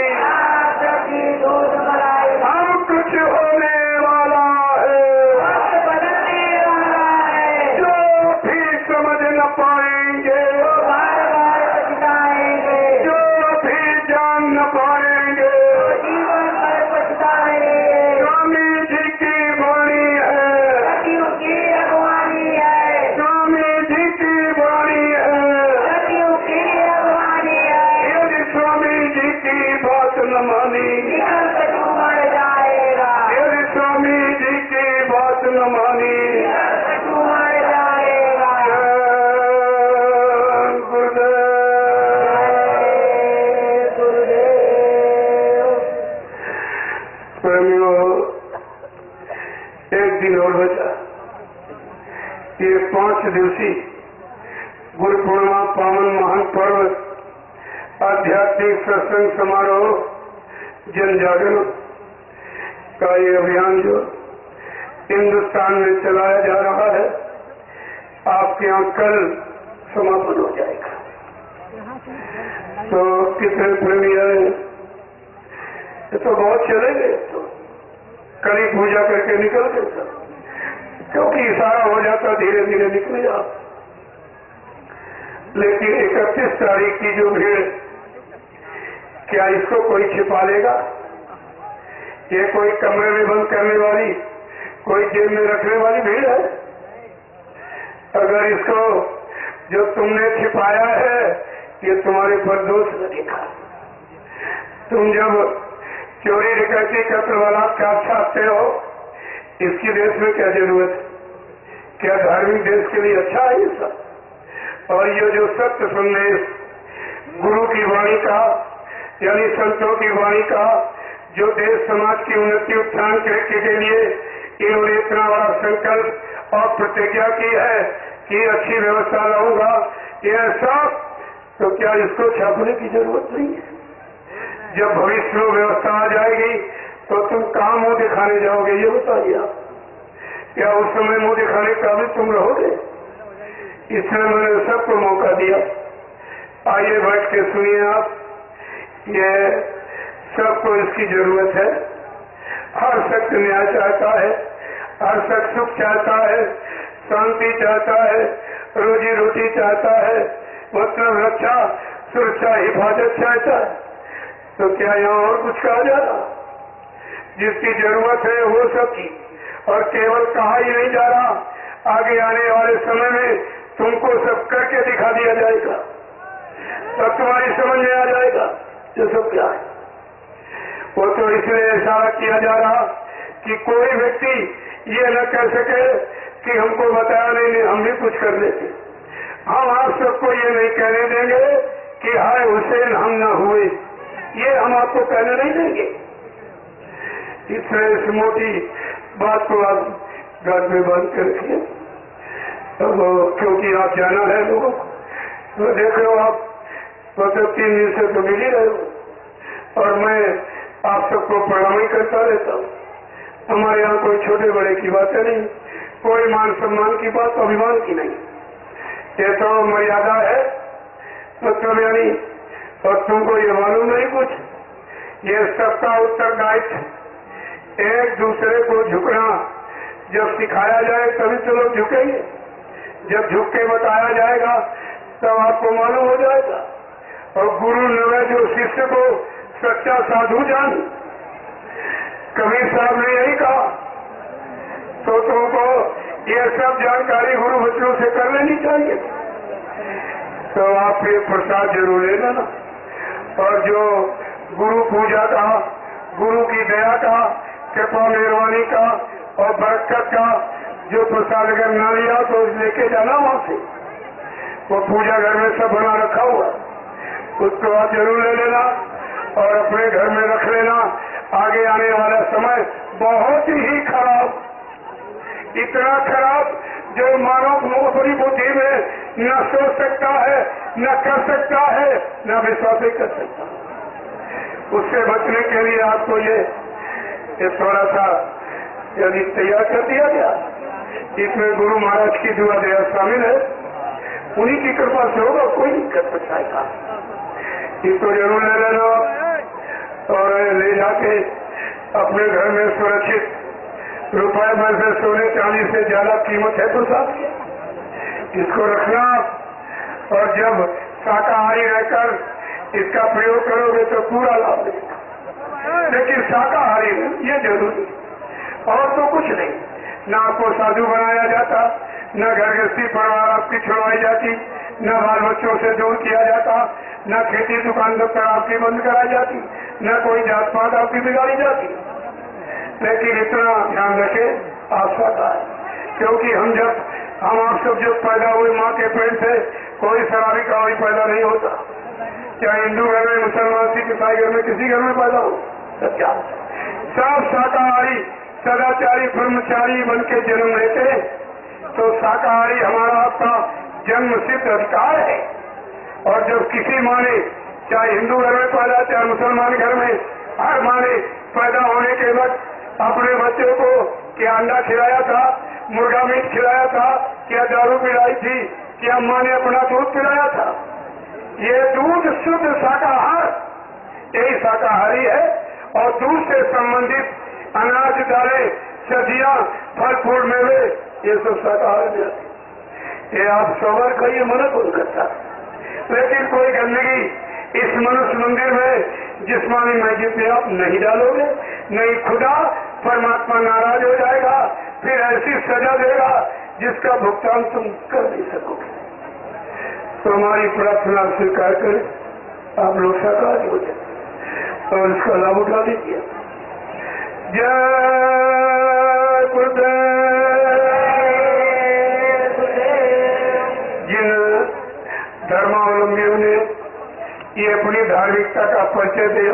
A: हम कुछ होने वाला है जो भी समझ न पाएंगे, जो भी जान न पाएंगे। स्वामी जी की वाणी है, स्वामी जी की वाणी है। यदि स्वामी जी की बात न मानी, यदि स्वामी जी की बात न मानी। प्रेमियों, एक दिन और बचा। ये 5 दिवसीय गुरु पूर्णिमा पावन महान पर्व आध्यात्मिक सत्संग समारोह जन जागरण का ये अभियान जो हिंदुस्तान में चलाया जा रहा है, आपके यहाँ कल समापन हो जाएगा। तो कितने प्रेमी आए? ये तो बहुत चले गए, तो कल ही पूजा करके निकल गए सब, क्योंकि इशारा हो जाता धीरे धीरे निकल जा। लेकिन 31 तारीख की जो भीड़, क्या इसको कोई छिपा लेगा? ये कोई कमरे में बंद करने वाली, कोई जेब में रखने वाली भीड़ है? अगर इसको जो तुमने छिपाया है ये तुम्हारे पर दोष लगेगा। तुम जब चोरी डकैती कत्ल बलात्कार छापते हो, इसकी देश में क्या जरूरत है? क्या धार्मिक देश के लिए अच्छा है ये सब? और ये जो सत्य संदेश गुरु की वाणी का, यानी संतों की वाणी का, जो देश समाज की उन्नति उत्थान के लिए इन्होंने इतना बड़ा संकल्प और प्रतिज्ञा की है कि अच्छी व्यवस्था लाऊंगा, यह सब, तो क्या इसको छापने की जरूरत नहीं है? जब भविष्य में व्यवस्था आ जाएगी तो तुम कहाँ मुंह दिखाने जाओगे, ये बताइए आप। क्या उस समय मुंह दिखाने का भी तुम रहोगे? इसलिए मैंने सबको मौका दिया। आइए बैठ के सुनिए आप, ये सबको इसकी जरूरत है। हर शख्स न्याय चाहता है, हर शख्स सुख चाहता है, शांति चाहता है, रोजी रोटी चाहता है, मतलब रक्षा सुरक्षा हिफाजत चाहता है। तो क्या यहाँ और कुछ कहा जा रहा? जिसकी जरूरत है वो सब की, और केवल कहा ही नहीं जा रहा, आगे आने वाले समय में तुमको सब करके दिखा दिया जाएगा, तब तुम्हारी समझ में आ जाएगा ये सब क्या है। वो तो इसलिए इशारा किया जा रहा कि कोई व्यक्ति ये न कर सके कि हमको बताया नहीं, हम भी कुछ कर लेते। हम आप सबको ये नहीं कहने देंगे कि हाय हुसैन हम न हुए, ये हम आपको कहने नहीं देंगे। इसलिए इस मोटी बात को आप घर में बंद कर रखिए। क्योंकि आप जाना है लोगों को, तो देख रहे हो आप मतलब 3 दिन से तो मिल ही रहे हो और मैं आप सबको प्रणाम ही करता रहता हूँ। हमारे यहाँ कोई छोटे बड़े की बातें नहीं, कोई मान सम्मान की बात, अभिमान की नहीं। ये तो मर्यादा है मतलब यानी, और तुमको ये मालूम नहीं कुछ, ये सबका उत्तरदायित्व। एक दूसरे को झुकना जब सिखाया जाए तभी तो लोग झुकेंगे। जब झुक के बताया जाएगा तब आपको मालूम हो जाएगा। और गुरु नवे जो शिष्य को सच्चा साधु जान, कबीर साहब ने यही कहा। तो तुमको ये सब जानकारी गुरु बच्चों से कर लेनी चाहिए। तो आप ये प्रसाद जरूर लेना ना। और जो गुरु पूजा का, गुरु की दया का, कृपा मेहरबानी का और बरकत का जो प्रसाद अगर ना लिया तो लेके जाना वहां से। वो पूजा घर में सब बना रखा हुआ, उसको आप जरूर ले लेना और अपने घर में रख लेना। आगे आने वाला समय बहुत ही खराब, इतना खराब जो मानव अपनी बुद्धि में न सोच सकता है, न कर सकता है, न विश्वास ही कर सकता। उससे बचने के लिए आपको ये थोड़ा सा यदि तैयार कर दिया गया, इसमें गुरु महाराज की दुआ दया शामिल है, उन्हीं की कृपा से होगा, कोई नहीं कर सकता है काम। इसको जरूर ले लेना और ले जाके अपने घर में सुरक्षित, रुपए में से सोने चांदी से ज्यादा कीमत है प्रसाद की, इसको रखना। और जब शाकाहारी रहकर इसका प्रयोग करोगे तो पूरा लाभ मिलेगा, लेकिन शाकाहारी ये जरूरी, और तो कुछ नहीं। न आपको साधु बनाया जाता, न घर गृहस्थी परिवार आपकी छुड़वाई जाती, न बाल बच्चों से दूर किया जाता, न खेती दुकान दफ्तर आपकी बंद कराई जाती, न कोई जात पात आपकी बिगाड़ी जाती। लेकिन इतना ध्यान रखे आप शाकाहारी, क्योंकि हम आप सब जब पैदा हुए माँ के पेट से, कोई शराबी कभी पैदा नहीं होता, चाहे हिंदू घर में, मुसलमान सिख ईसाई घर में, किसी घर में पैदा हो, क्या सब शाकाहारी सदाचारी ब्रह्मचारी बन के जन्म लेते हैं। तो शाकाहारी हमारा आपका जन्म सिद्ध अधिकार है। और जब किसी माँ ने, चाहे हिंदू घर में पैदा, चाहे मुसलमान घर में, हर माँ ने पैदा होने के वक्त अपने बच्चों को क्या अंडा खिलाया था, मुर्गा मीट खिलाया था, क्या दारू पिलाई थी, क्या माँ ने अपना दूध पिलाया था। ये दूध शुद्ध शाकाहार, यही शाकाहारी है। और दूध से संबंधित अनाज, दालें, सब्जियां, फल फूल, मेवे, ये सब शाकाहारी है। ये आप सवर खाइए, मना कौन करता। लेकिन कोई गंदगी इस मनुष्य मंदिर में जिस्मानी मस्जिद में आप नहीं डालोगे, नहीं खुदा परमात्मा नाराज हो जाएगा, फिर ऐसी सजा देगा जिसका भुगतान तुम कर नहीं सकोगे। तो हमारी प्रार्थना स्वीकार करें, आप लोग शाकाहारी हो जाए और इसका लाभ उठा लीजिए। जय गुरुदेव। जिन धर्मावलंबियों ने ये अपनी धार्मिकता का परिचय दिया,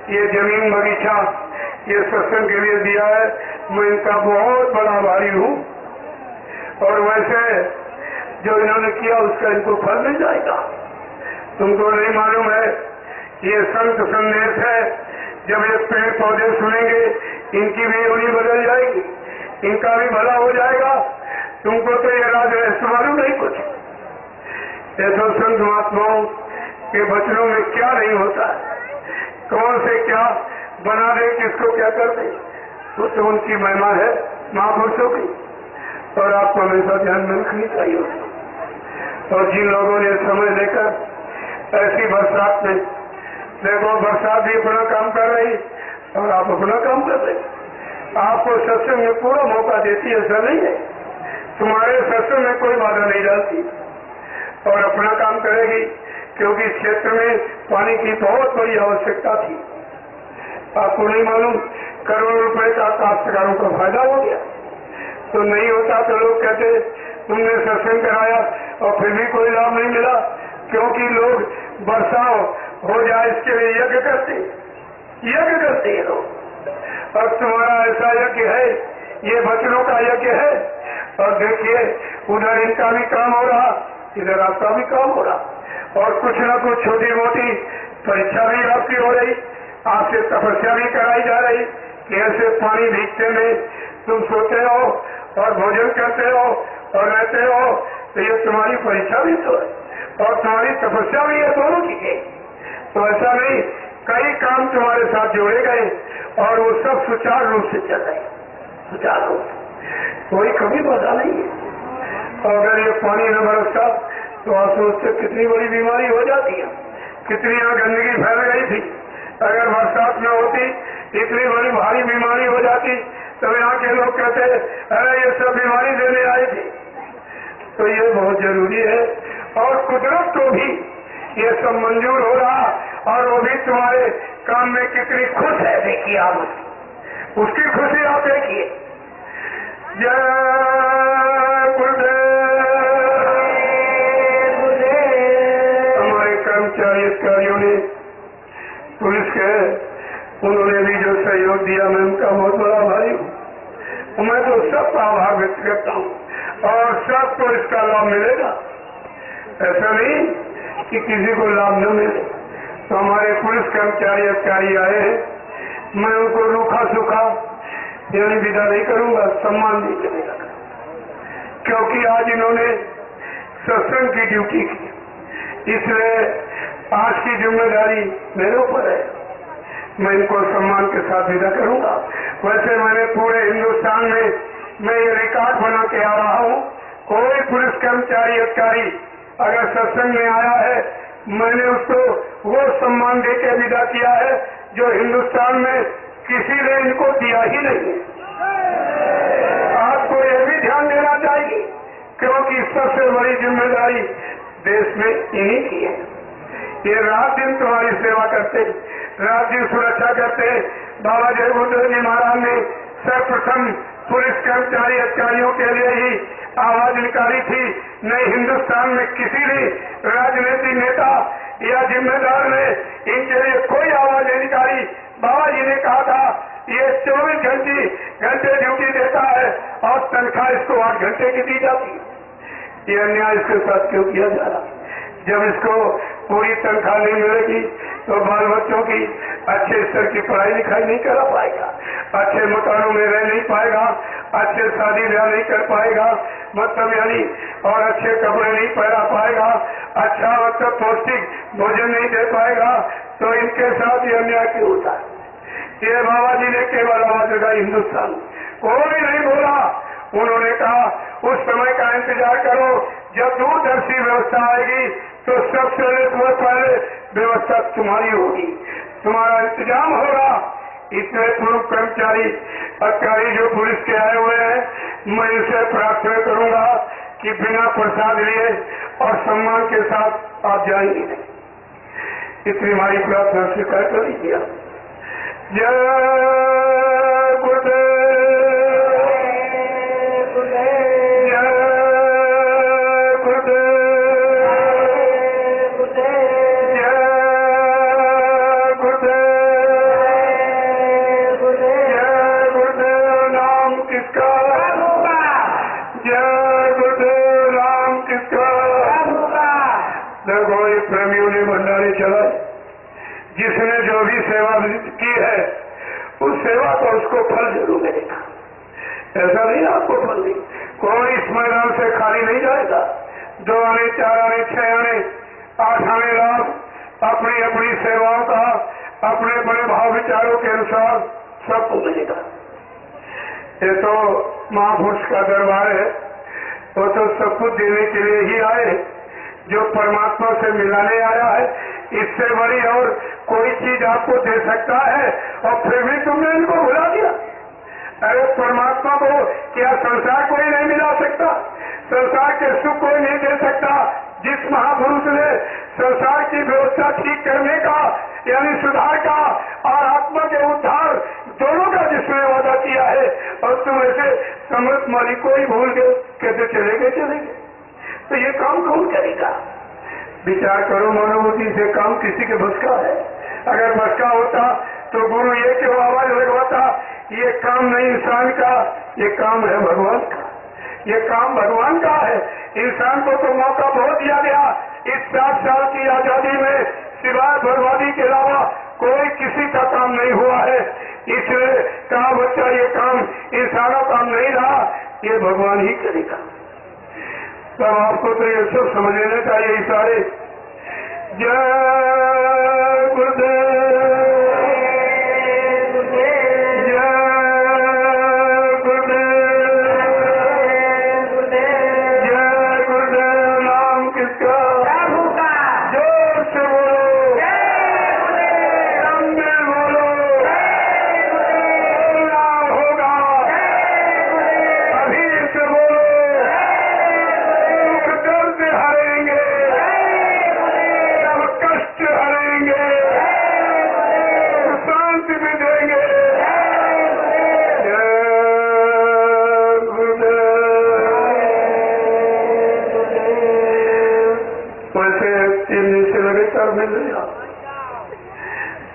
A: ये जमीन बगीचा, ये सत्संग के लिए दिया है, मैं इनका बहुत बड़ा आभारी हूँ। और वैसे जो इन्होंने किया उसका इनको फल मिल जाएगा। तुमको नहीं मालूम है, ये संत संदेश है। जब ये पेड़ पौधे सुनेंगे, इनकी भी योनि बदल जाएगी, इनका भी भला हो जाएगा। तुमको तो ये राज रहस्य मालूम नहीं कुछ। ये तो संत महात्माओं के वचनों में क्या नहीं होता है, कौन से क्या बना दे, किसको क्या कर दे, तो उनकी महिमा है महापुरुषों की। और आपको हमेशा ध्यान में रखनी चाहिए। और जिन लोगों ने समय लेकर ऐसी बरसात में, देखो बरसात भी अपना काम कर रही और आप अपना काम कर रहे, आपको सत्संग में पूरा मौका देती, ऐसा नहीं है। तुम्हारे सत्संग में कोई बाधा नहीं डालती और अपना काम करेगी, क्योंकि इस क्षेत्र में पानी की बहुत बड़ी आवश्यकता थी। आपको नहीं मालूम, करोड़ों रुपए का काश्तकारों का फायदा हो गया। तो नहीं होता तो लोग कहते तुमने सत्संग कराया और फिर भी कोई लाभ नहीं मिला, क्योंकि लोग बरसाओ हो जाए इसके लिए यज्ञ करते हैं लोग। अब तुम्हारा ऐसा यज्ञ है, ये वचनों का यज्ञ है, और देखिए उधर इनका भी काम हो रहा, इधर आपका भी काम हो रहा, और कुछ न कुछ छोटी मोटी परीक्षा भी आपकी हो रही, आपसे तपस्या भी कराई जा रही कि ऐसे पानी भीगते में तुम सोते हो और भोजन करते हो और रहते हो, तो ये तुम्हारी परीक्षा भी तो है और तुम्हारी तपस्या भी है, दोनों चीजें। तो ऐसा नहीं, कई काम तुम्हारे साथ जोड़े गए और वो सब सुचारू रूप से चल रहे, सुचारू रूप से, कोई कभी बाधा नहीं है। और अगर ये पानी न बरसता तो आप सोचते कितनी बड़ी बीमारी हो जाती है, कितनी यहाँ गंदगी फैल गई थी। अगर बरसात न होती इतनी बड़ी भारी बीमारी हो जाती, तब यहाँ के लोग कहते अरे ये सब बीमारी देने आई थी। तो ये बहुत जरूरी है, और कुदरत को भी ये सब मंजूर हो रहा, और वो भी तुम्हारे काम में कितनी खुश है, देखिए आप उसकी खुशी आप देखिए। जय गुरुदेव। हमारे कर्मचारी अधिकारियों ने, पुलिस के, उन्होंने भी जो सहयोग दिया, मैं उनका बहुत बड़ा आभारी हूँ। मैं तो सबका आभार व्यक्त करता हूँ, और सबको इसका लाभ मिलेगा। ऐसा नहीं कि किसी को लाभ न मिले। तो हमारे पुलिस कर्मचारी अधिकारी आए हैं, मैं उनको रूखा सूखा यानी विदा नहीं करूंगा, सम्मान नहीं करेगा, क्योंकि आज इन्होंने सत्संग की ड्यूटी की, इसलिए आज की जिम्मेदारी मेरे ऊपर है। मैं इनको सम्मान के साथ विदा करूंगा। वैसे मैंने पूरे हिंदुस्तान में मैं ये रिकॉर्ड बना के आ रहा हूँ, कोई पुलिस कर्मचारी अधिकारी अगर सत्संग में आया है, मैंने उसको वो सम्मान देके विदा किया है जो हिंदुस्तान में किसी ने इनको दिया ही नहीं है। आपको ये भी ध्यान देना चाहिए, क्योंकि सबसे बड़ी जिम्मेदारी देश में इन्हीं की है। ये रात दिन तुम्हारी सेवा करते, रात दिन सुरक्षा करते। बाबा जय गुरुदेव जी महाराज ने सर्वप्रथम पुलिस कर्मचारी अधिकारियों के लिए ही आवाज निकाली थी। नहीं हिंदुस्तान में किसी भी राजनीतिक नेता या जिम्मेदार ने इनके लिए कोई आवाज नहीं निकाली। बाबा जी ने कहा था ये 24 घंटे ड्यूटी देता है और तनख्वाह इसको 8 घंटे की दी जाती है। ये अन्याय इसके साथ क्यों किया जा रहा? जब इसको पूरी तनख्वाह नहीं मिलेगी तो बाल बच्चों की अच्छे स्तर की पढ़ाई लिखाई नहीं करा पाएगा, अच्छे मकानों में रह नहीं पाएगा, अच्छे शादी ब्याह नहीं कर पाएगा, मतलब यानी और अच्छे कपड़े नहीं पहना पाएगा, अच्छा मतलब पौष्टिक भोजन नहीं दे पाएगा। तो इनके साथ ये अन्याय क्यों होता है? ये बाबा जी ने केवल आवाज लगाई, हिंदुस्तान कोई नहीं बोला। उन्होंने कहा उस समय का इंतजार करो, जब दूरदर्शी व्यवस्था आएगी तो सबसे पहले व्यवस्था तुम्हारी होगी, तुम्हारा इंतजाम होगा। इतने पूर्व कर्मचारी अधिकारी जो पुलिस के आए हुए हैं, मैं इनसे प्रार्थना करूंगा कि बिना प्रसाद लिए और सम्मान के साथ आप जाएंगे नहीं। इतनी हमारी प्रार्थना स्वीकार कर लीजिए। जय गुरुदेव। जिसने जो भी सेवा की है उस सेवा को उसको फल जरूर मिलेगा। ऐसा नहीं आपको फल नहीं, कोई इस मैदान से खाली नहीं जाएगा। 2 आने 4 आने 6 आने 8 आने लाभ अपनी अपनी सेवाओं का अपने अपने भाव विचारों के अनुसार सबको मिलेगा। ये तो महापुरुष का दरबार है, वो तो सब कुछ देने के लिए ही आए, जो परमात्मा से मिलाने आया है। इससे बड़ी और कोई चीज आपको दे सकता है और फिर भी तुमने इनको भुला दिया। अरे परमात्मा को क्या संसार कोई नहीं मिला सकता? संसार के सुख कोई नहीं दे सकता? जिस महापुरुष ने संसार की व्यवस्था ठीक करने का यानी सुधार का और आत्मा के उद्धार दोनों का जिसने वादा किया है, और तुम ऐसे समृद्ध मालिक को ही भूल गए, कैसे चलेंगे? तो ये काम कौन करेगा? विचार करो, मनुभूति से काम किसी के बस का है? अगर बस का होता तो गुरु ये क्यों आवाज लगवाता, ये काम नहीं इंसान का, ये काम है भगवान का, ये काम भगवान का है। इंसान को तो मौका बहुत दिया गया इस 60 साल की आजादी में, सिवाय बर्बादी के अलावा कोई किसी का काम नहीं हुआ है। इसलिए कहा बच्चा ये काम इंसानों का नहीं रहा, ये भगवान ही करेगा। तब आपको तो ये सब समझ लेना चाहिए। इशारे जय गुरुदेव,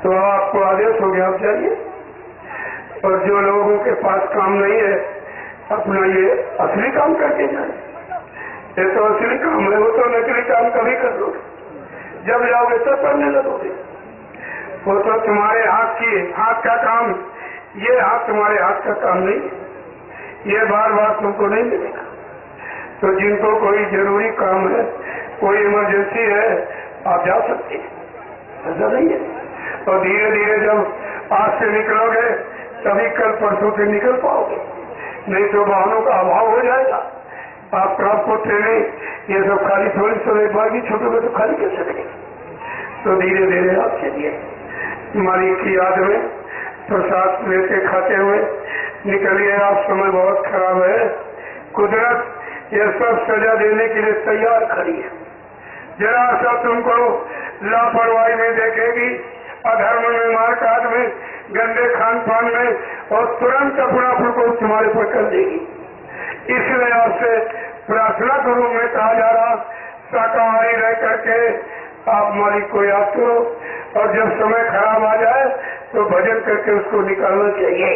A: तो आपको आदेश हो गया, आप जाइए। और जो लोगों के पास काम नहीं है अपना ये असली काम करके जाए। ये तो असली काम है, वो तो नकली काम कभी कर लो, जब जाओगे तो करने लगोगे। वो तो तुम्हारे हाथ का काम, ये हाथ तुम्हारे हाथ का काम नहीं, ये बार बार तुमको नहीं मिलेगा। तो जिनको कोई जरूरी काम है, कोई इमरजेंसी है, आप जा सकते हैं, ऐसा नहीं है। और धीरे धीरे जब आज से निकलोगे तभी कल परसों से निकल पाओगे, नहीं तो वाहनों का अभाव हो जाएगा। आप ट्रांसपोर्ट ट्रेनें ये सब खाली थोड़ी सब एक बार भी छोटोगे तो खाली कैसे करेंगे। तो धीरे धीरे आप चलिए, मालिक की याद में प्रसाद लेके खाते हुए निकलिए। आप समय बहुत खराब है, कुदरत ये सब सजा देने के लिए तैयार खड़ी है। जरा सा तुमको लापरवाही में देखेगी, अधर्म में, मारकाट में, गंदे खान पान में, और तुरंत अपना को तुम्हारे पर कर देगी। इसलिए आपसे प्रार्थना करूं में कहा जा रहा, शाकाहारी रह करके आप मालिक को याद करो, और जब समय खराब आ जाए तो भजन करके उसको निकालना चाहिए।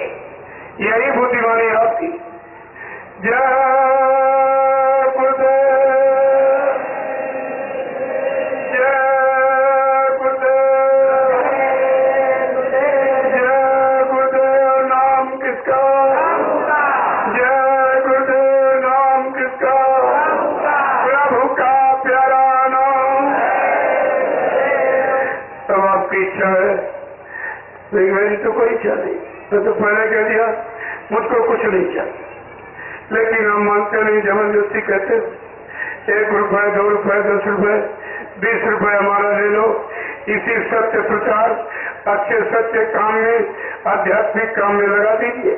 A: यही बुद्धिमानी आपकी। जय मेरी तो कोई इच्छा नहीं, मैं तो पहले कह दिया मुझको कुछ नहीं चाहिए, लेकिन हम मानते नहीं, जबरदस्ती कहते 1 रुपए 2 रुपए 10 रुपए 20 रुपए हमारा ले लो, इसी सत्य प्रचार अच्छे सत्य काम में, आध्यात्मिक काम में लगा दीजिए।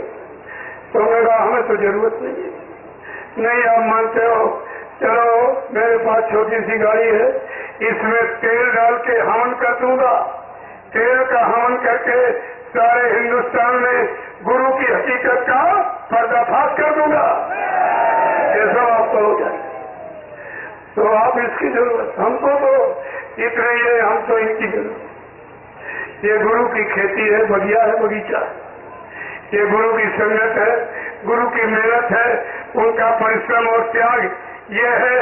A: तो मैं कहा हमें तो जरूरत नहीं है। नहीं आप मानते हो, चलो मेरे पास छोटी सी गाड़ी है, इसमें तेल डाल के हवन कर दूंगा, तेल का हवन करके सारे हिंदुस्तान में गुरु की हकीकत का पर्दाफाश कर दूंगा, ऐसा आपको हो जाए। तो आप इसकी जरूरत, हमको तो इतने ये, हम तो इनकी जरूरत। ये गुरु की खेती है, बगिया है, बगीचा है, ये गुरु की संगत है, गुरु की मेहनत है, उनका परिश्रम और त्याग ये है,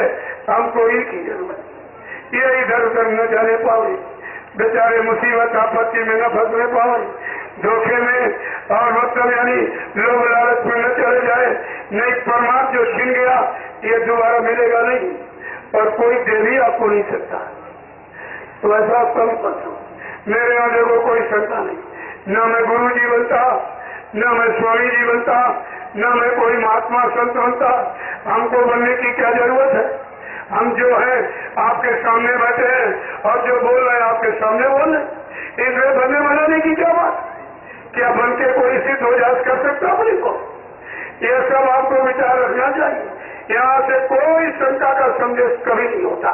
A: हमको इनकी जरूरत। ये इधर उधर न जाने पाए, बेचारे मुसीबत आपत्ति में न फंसने पाए, धोखे में और मतलब यानी लोभ लालच में न चले जाए। नहीं, परमात्मा जो छीन गया ये दोबारा मिलेगा नहीं, और कोई दे भी आपको नहीं सकता। तो ऐसा कम करता, मेरे यहाँ देखो कोई शंका नहीं, न मैं गुरु जी बनता, न मैं स्वामी जी बनता, न मैं कोई महात्मा संत बनता। हमको बनने की क्या जरूरत है? हम जो है आपके सामने बैठे हैं और जो बोल रहे हैं आपके सामने बोल रहे, इसमें बनने बनाने की क्या बात? क्या बन के कोई सिद्ध हो जा कर सकता अपने को? ये सब आपको विचार रखना चाहिए। यहाँ से कोई शंका का संदेश कभी नहीं होता,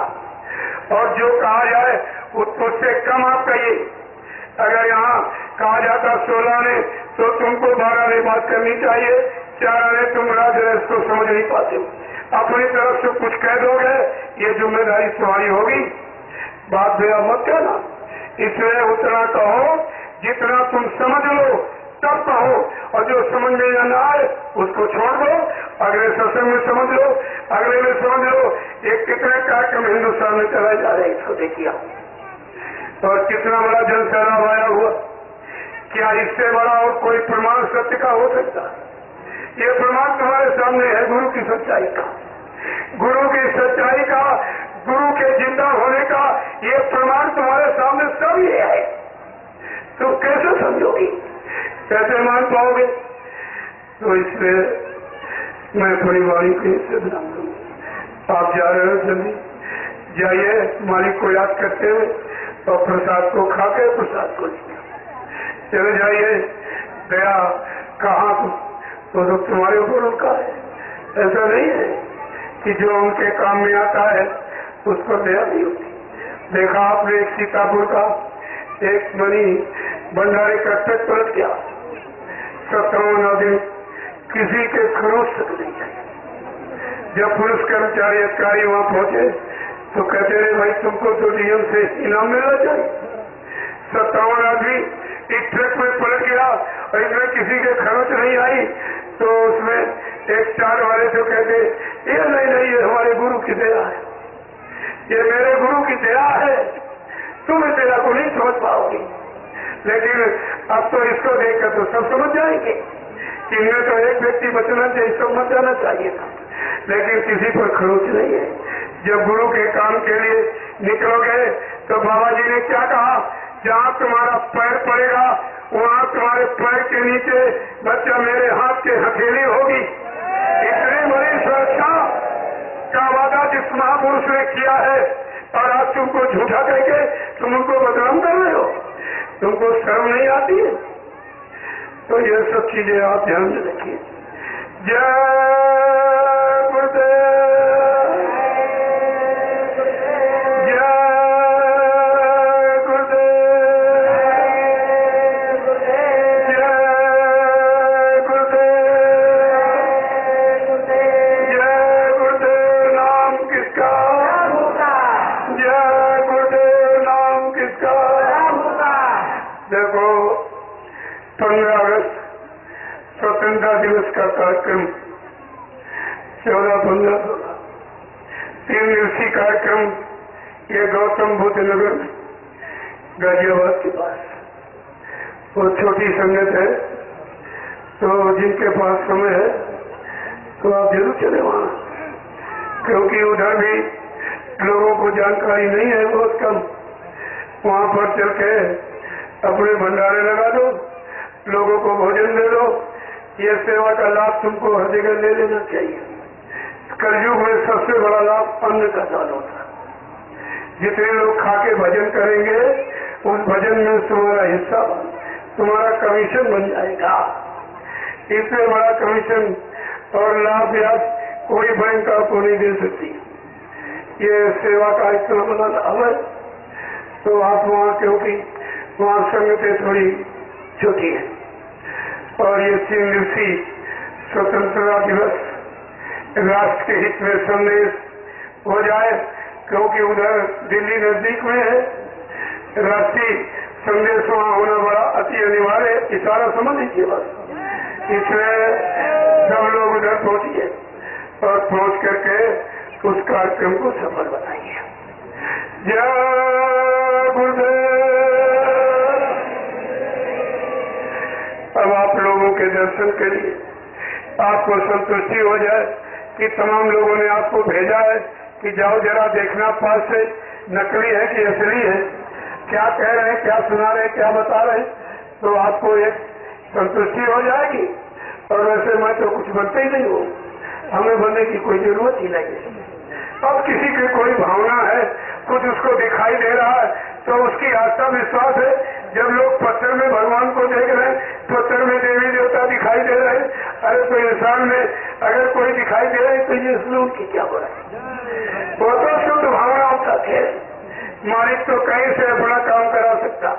A: और जो कहा जाए उससे कम आप कहिए। अगर यहाँ कहा जाता 16 ने तो तुमको 12 ने बात करनी चाहिए, 4 ने तुम राज इसको समझ नहीं पाते, अपनी तरफ से कुछ कह दोगे, ये जिम्मेदारी तुम्हारी होगी। बात भैया मत कहना। इसलिए उतना कहो जितना तुम समझ लो, तब कहो, और जो समझ में न आए उसको छोड़ दो, अगले सत्संग में समझ लो, अगले में समझ लो। ये कितने कार्यक्रम हिंदुस्तान में चलाए जा रहे हैं, इसको देखिए। और कितना बड़ा जन सैलाब आया हुआ, क्या इससे बड़ा और कोई प्रमाण सत्य का हो सकता? ये प्रमाण तुम्हारे सामने है गुरु की सच्चाई का, गुरु की सच्चाई का, गुरु के जिंदा होने का। ये प्रमाण तुम्हारे सामने सब ये है। तुम कैसे समझोगी, कैसे मान पाओगे? तो इसलिए मैं अपनी वाणी को इससे ध्यान दूंगा। आप जा रहे हो, जल्दी जाइए, मालिक को याद करते हुए, और प्रसाद को खाके प्रसाद को चले जाइए। दया कहाँ तो तुम्हारे ऊपर उनका है। ऐसा नहीं है कि जो उनके काम में आता है उसको दया नहीं होती। देखा आपने एक सीतापुर का एक मनी भंडारे का ट्रक पलट गया, 17 दिन किसी के खरोच तक नहीं चाहिए। जब पुलिस कर्मचारी अधिकारी वहां पहुंचे तो कहते रहे भाई तुमको तो डीएम से इनाम मिलना चाहिए। 57 आदमी एक ट्रक में पलट गया और इसमें किसी के खरोच नहीं आई। तो उसमें एक 4 वाले तो कहते ये नहीं ये हमारे गुरु की दया है, ये मेरे गुरु की दया है, तुम इस दया को नहीं समझ पाओगे। लेकिन अब तो इसको देखकर तो सब समझ जाएंगे कि इनमें तो एक व्यक्ति बचना चाहिए, सब मत जाना चाहिए था, लेकिन किसी पर खरोच नहीं है। जब गुरु के काम के लिए निकलोगे तो बाबा जी ने क्या कहा, जहाँ तुम्हारा पैर पड़ेगा वहाँ तुम्हारे पैर के नीचे बच्चा मेरे हाथ के हथेली होगी। इतनी बड़ी सुरक्षा का वादा जिस महापुरुष ने किया है, और आज तुमको झूठा कहके तुम उनको बदनाम कर रहे हो, तुमको शर्म नहीं आती है? तो ये सब चीजें आप ध्यान में रखिए। जय गुरुदेव, जय स्वतंत्रता दिवस का कार्यक्रम 14-15 3 दिवसीय कार्यक्रम ये गौतम बुद्ध नगर गाजियाबाद के पास। वो छोटी संगत है, तो जिनके पास समय है तो आप जरूर चले वहाँ, क्योंकि उधर भी लोगों को जानकारी नहीं है, बहुत कम। वहाँ पर चल के अपने भंडारे लगा दो, लोगों को भोजन दे दो। ये सेवा का लाभ तुमको हर जगह ले लेना चाहिए। कलयुग में सबसे बड़ा लाभ अन्न का दान होता है। जितने लोग खा के भजन करेंगे उस भजन में तुम्हारा हिस्सा, तुम्हारा कमीशन बन जाएगा। इससे बड़ा कमीशन और लाभ ब्याज कोई बैंक आपको नहीं दे सकती। ये सेवा का इतना बड़ा लाभ है। तो आप वहाँ, क्योंकि वहाँ संगतें थोड़ी छोटी है, और ये 3 दिवसीय स्वतंत्रता दिवस राष्ट्र के हित में संदेश हो जाए, क्योंकि उधर दिल्ली नजदीक में है। राष्ट्रीय संदेश वहाँ होना बड़ा अति अनिवार्य है, इशारा समझ लीजिए बस। इसलिए सब लोग उधर पहुंचिए और पहुंच करके उस कार्यक्रम को सफल बनाइए। जय गुरुदेव। अब आप लोगों के दर्शन के लिए आपको संतुष्टि हो जाए कि तमाम लोगों ने आपको भेजा है कि जाओ जरा देखना पास से नकली है कि असली है, क्या कह रहे हैं, क्या सुना रहे हैं, क्या बता रहे हैं, तो आपको एक संतुष्टि हो जाएगी। और वैसे मैं तो कुछ बनते ही नहीं हूँ, हमें बनने की कोई जरूरत ही नहीं है। अब किसी की कोई भावना है, कुछ उसको दिखाई दे रहा है, तो उसकी आस्था विश्वास है। जब लोग पत्थर में भगवान को देख रहे हैं, पत्थर में देवी देवता दिखाई दे रहे हैं, अरे तो इंसान में अगर कोई दिखाई दे रहा है तो ये इसमें उनकी क्या हो रहा है? वो तो शुद्ध भावनाओं का खेल। मालिक तो कहीं से अपना काम करा सकता,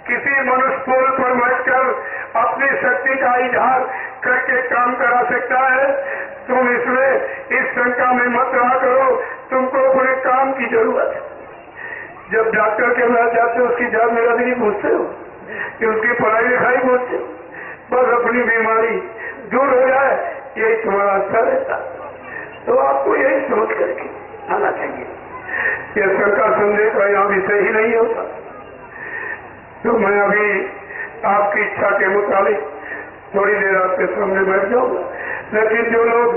A: किसी मनुष्य पुल पर बैठकर अपनी शक्ति का इजहार करके काम करा सकता है। तुम इसमें इस शंका में मत रहा करो, तुमको अपने काम की जरूरत है। जब डॉक्टर के पास जाते हो उसकी जात मेरा भी नहीं पूछते हो कि उसकी पढ़ाई लिखाई पूछते हो, बस अपनी बीमारी दूर हो जाए यही तुम्हारा अच्छा रहता। तो आपको यही सोच करके आना चाहिए। ये सरकार संदेश का यहाँ विषय ही नहीं होता। तो मैं अभी आपकी इच्छा के मुताबिक थोड़ी देर आपके सामने बैठ जाऊंगा, लेकिन जो लोग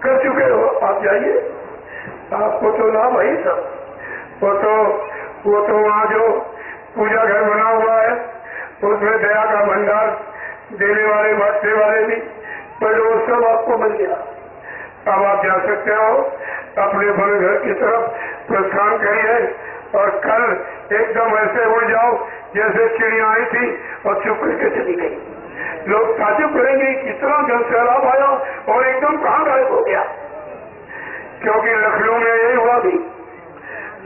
A: कर चुके हो आप जाइए, आपको तो लाभ है सब। वो तो वहाँ जो पूजा घर बना हुआ है उसमें दया का भंडार देने वाले बांटने वाले भी, पर वो सब आपको मिल गया। अब आप जा सकते हो, अपने अपने घर की तरफ प्रस्थान करिए और कल एकदम ऐसे उड़ जाओ जैसे चिड़िया आई थी और चुप करके चली गई। लोग ताजुब करेंगे कितना जन सैलाब आया और एकदम कहाँ गायब हो गया। क्योंकि लखनऊ में यही हुआ भी,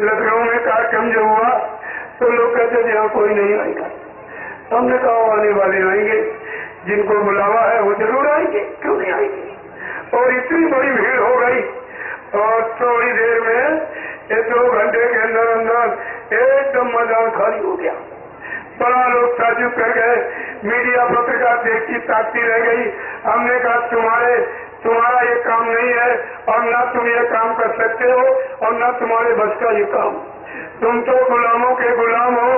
A: लखनऊ में कार्यक्रम जो हुआ तो लोग कहते थे यहाँ कोई नहीं आएगा। हमने कहा आने वाले आएंगे, जिनको बुलावा है वो जरूर आएंगे, क्यों नहीं आएंगे। और इतनी बड़ी भीड़ हो गई और थोड़ी देर में 1-2 घंटे के अंदर अंदर एकदम मैदान खाली हो गया। बड़ा लोग ताजुब कर गए, मीडिया पत्रिका देखती ताकती रह गई। हमने कहा तुम्हारा ये काम नहीं है और न तुम ये काम कर सकते हो और न तुम्हारे बस का ये काम। तुम तो गुलामों के गुलाम हो,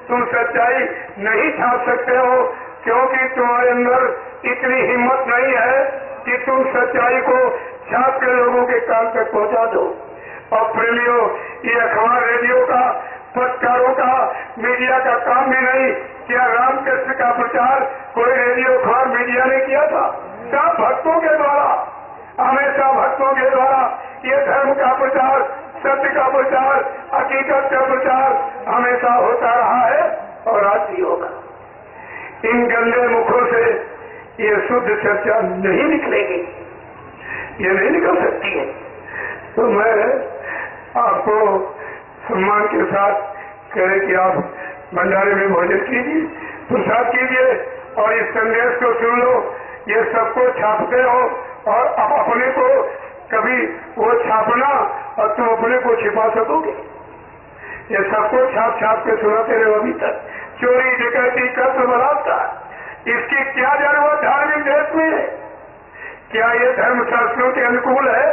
A: तुम सच्चाई नहीं छाप सकते हो क्योंकि तुम्हारे अंदर इतनी हिम्मत नहीं है कि तुम सच्चाई को छाप के लोगों के कान तक पहुंचा दो। और प्रेमियों, ये अखबार रेडियो का, पत्रकारों का, मीडिया का काम भी नहीं। क्या रामकृष्ण का प्रचार कोई रेडियो अखबार मीडिया ने किया था? सब भक्तों के द्वारा, हमेशा भक्तों के द्वारा ये धर्म का प्रचार, सत्य का प्रचार, हकीकत का प्रचार हमेशा होता रहा है और आज भी होगा। इन गंदे मुखों से ये शुद्ध चर्चा नहीं निकलेगी, ये नहीं निकल सकती है। तो मैं आपको सम्मान के साथ कहे कि आप भंडारे में भोजन कीजिए, प्रसाद कीजिए और इस संदेश को सुन लो। ये सबको छापते हो और अब अपने को कभी वो छापना और तुम अपने को छिपा सकोगे। ये सबको छाप छाप के सुनाते रहो अभी तक। चोरी, डकैती, कत्ल, बलात्कार, इसकी क्या जरूरत धार्मिक देश में? क्या ये धर्म शास्त्रों के अनुकूल है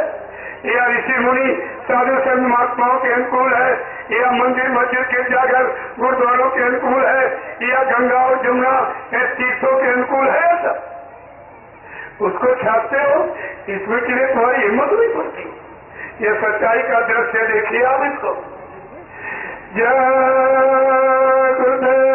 A: या ऋषि मुनि साधु संत महात्माओं के अनुकूल है या मंदिर मस्जिद के जाकर गुरुद्वारों के अनुकूल है या गंगा और जमुना तीर्थों के अनुकूल है? सब उसको छापते हो, इसमें के लिए तुम्हारी हिम्मत नहीं पड़ती। ये सच्चाई का दृश्य देखिए आप इसको। जय गुरुदेव,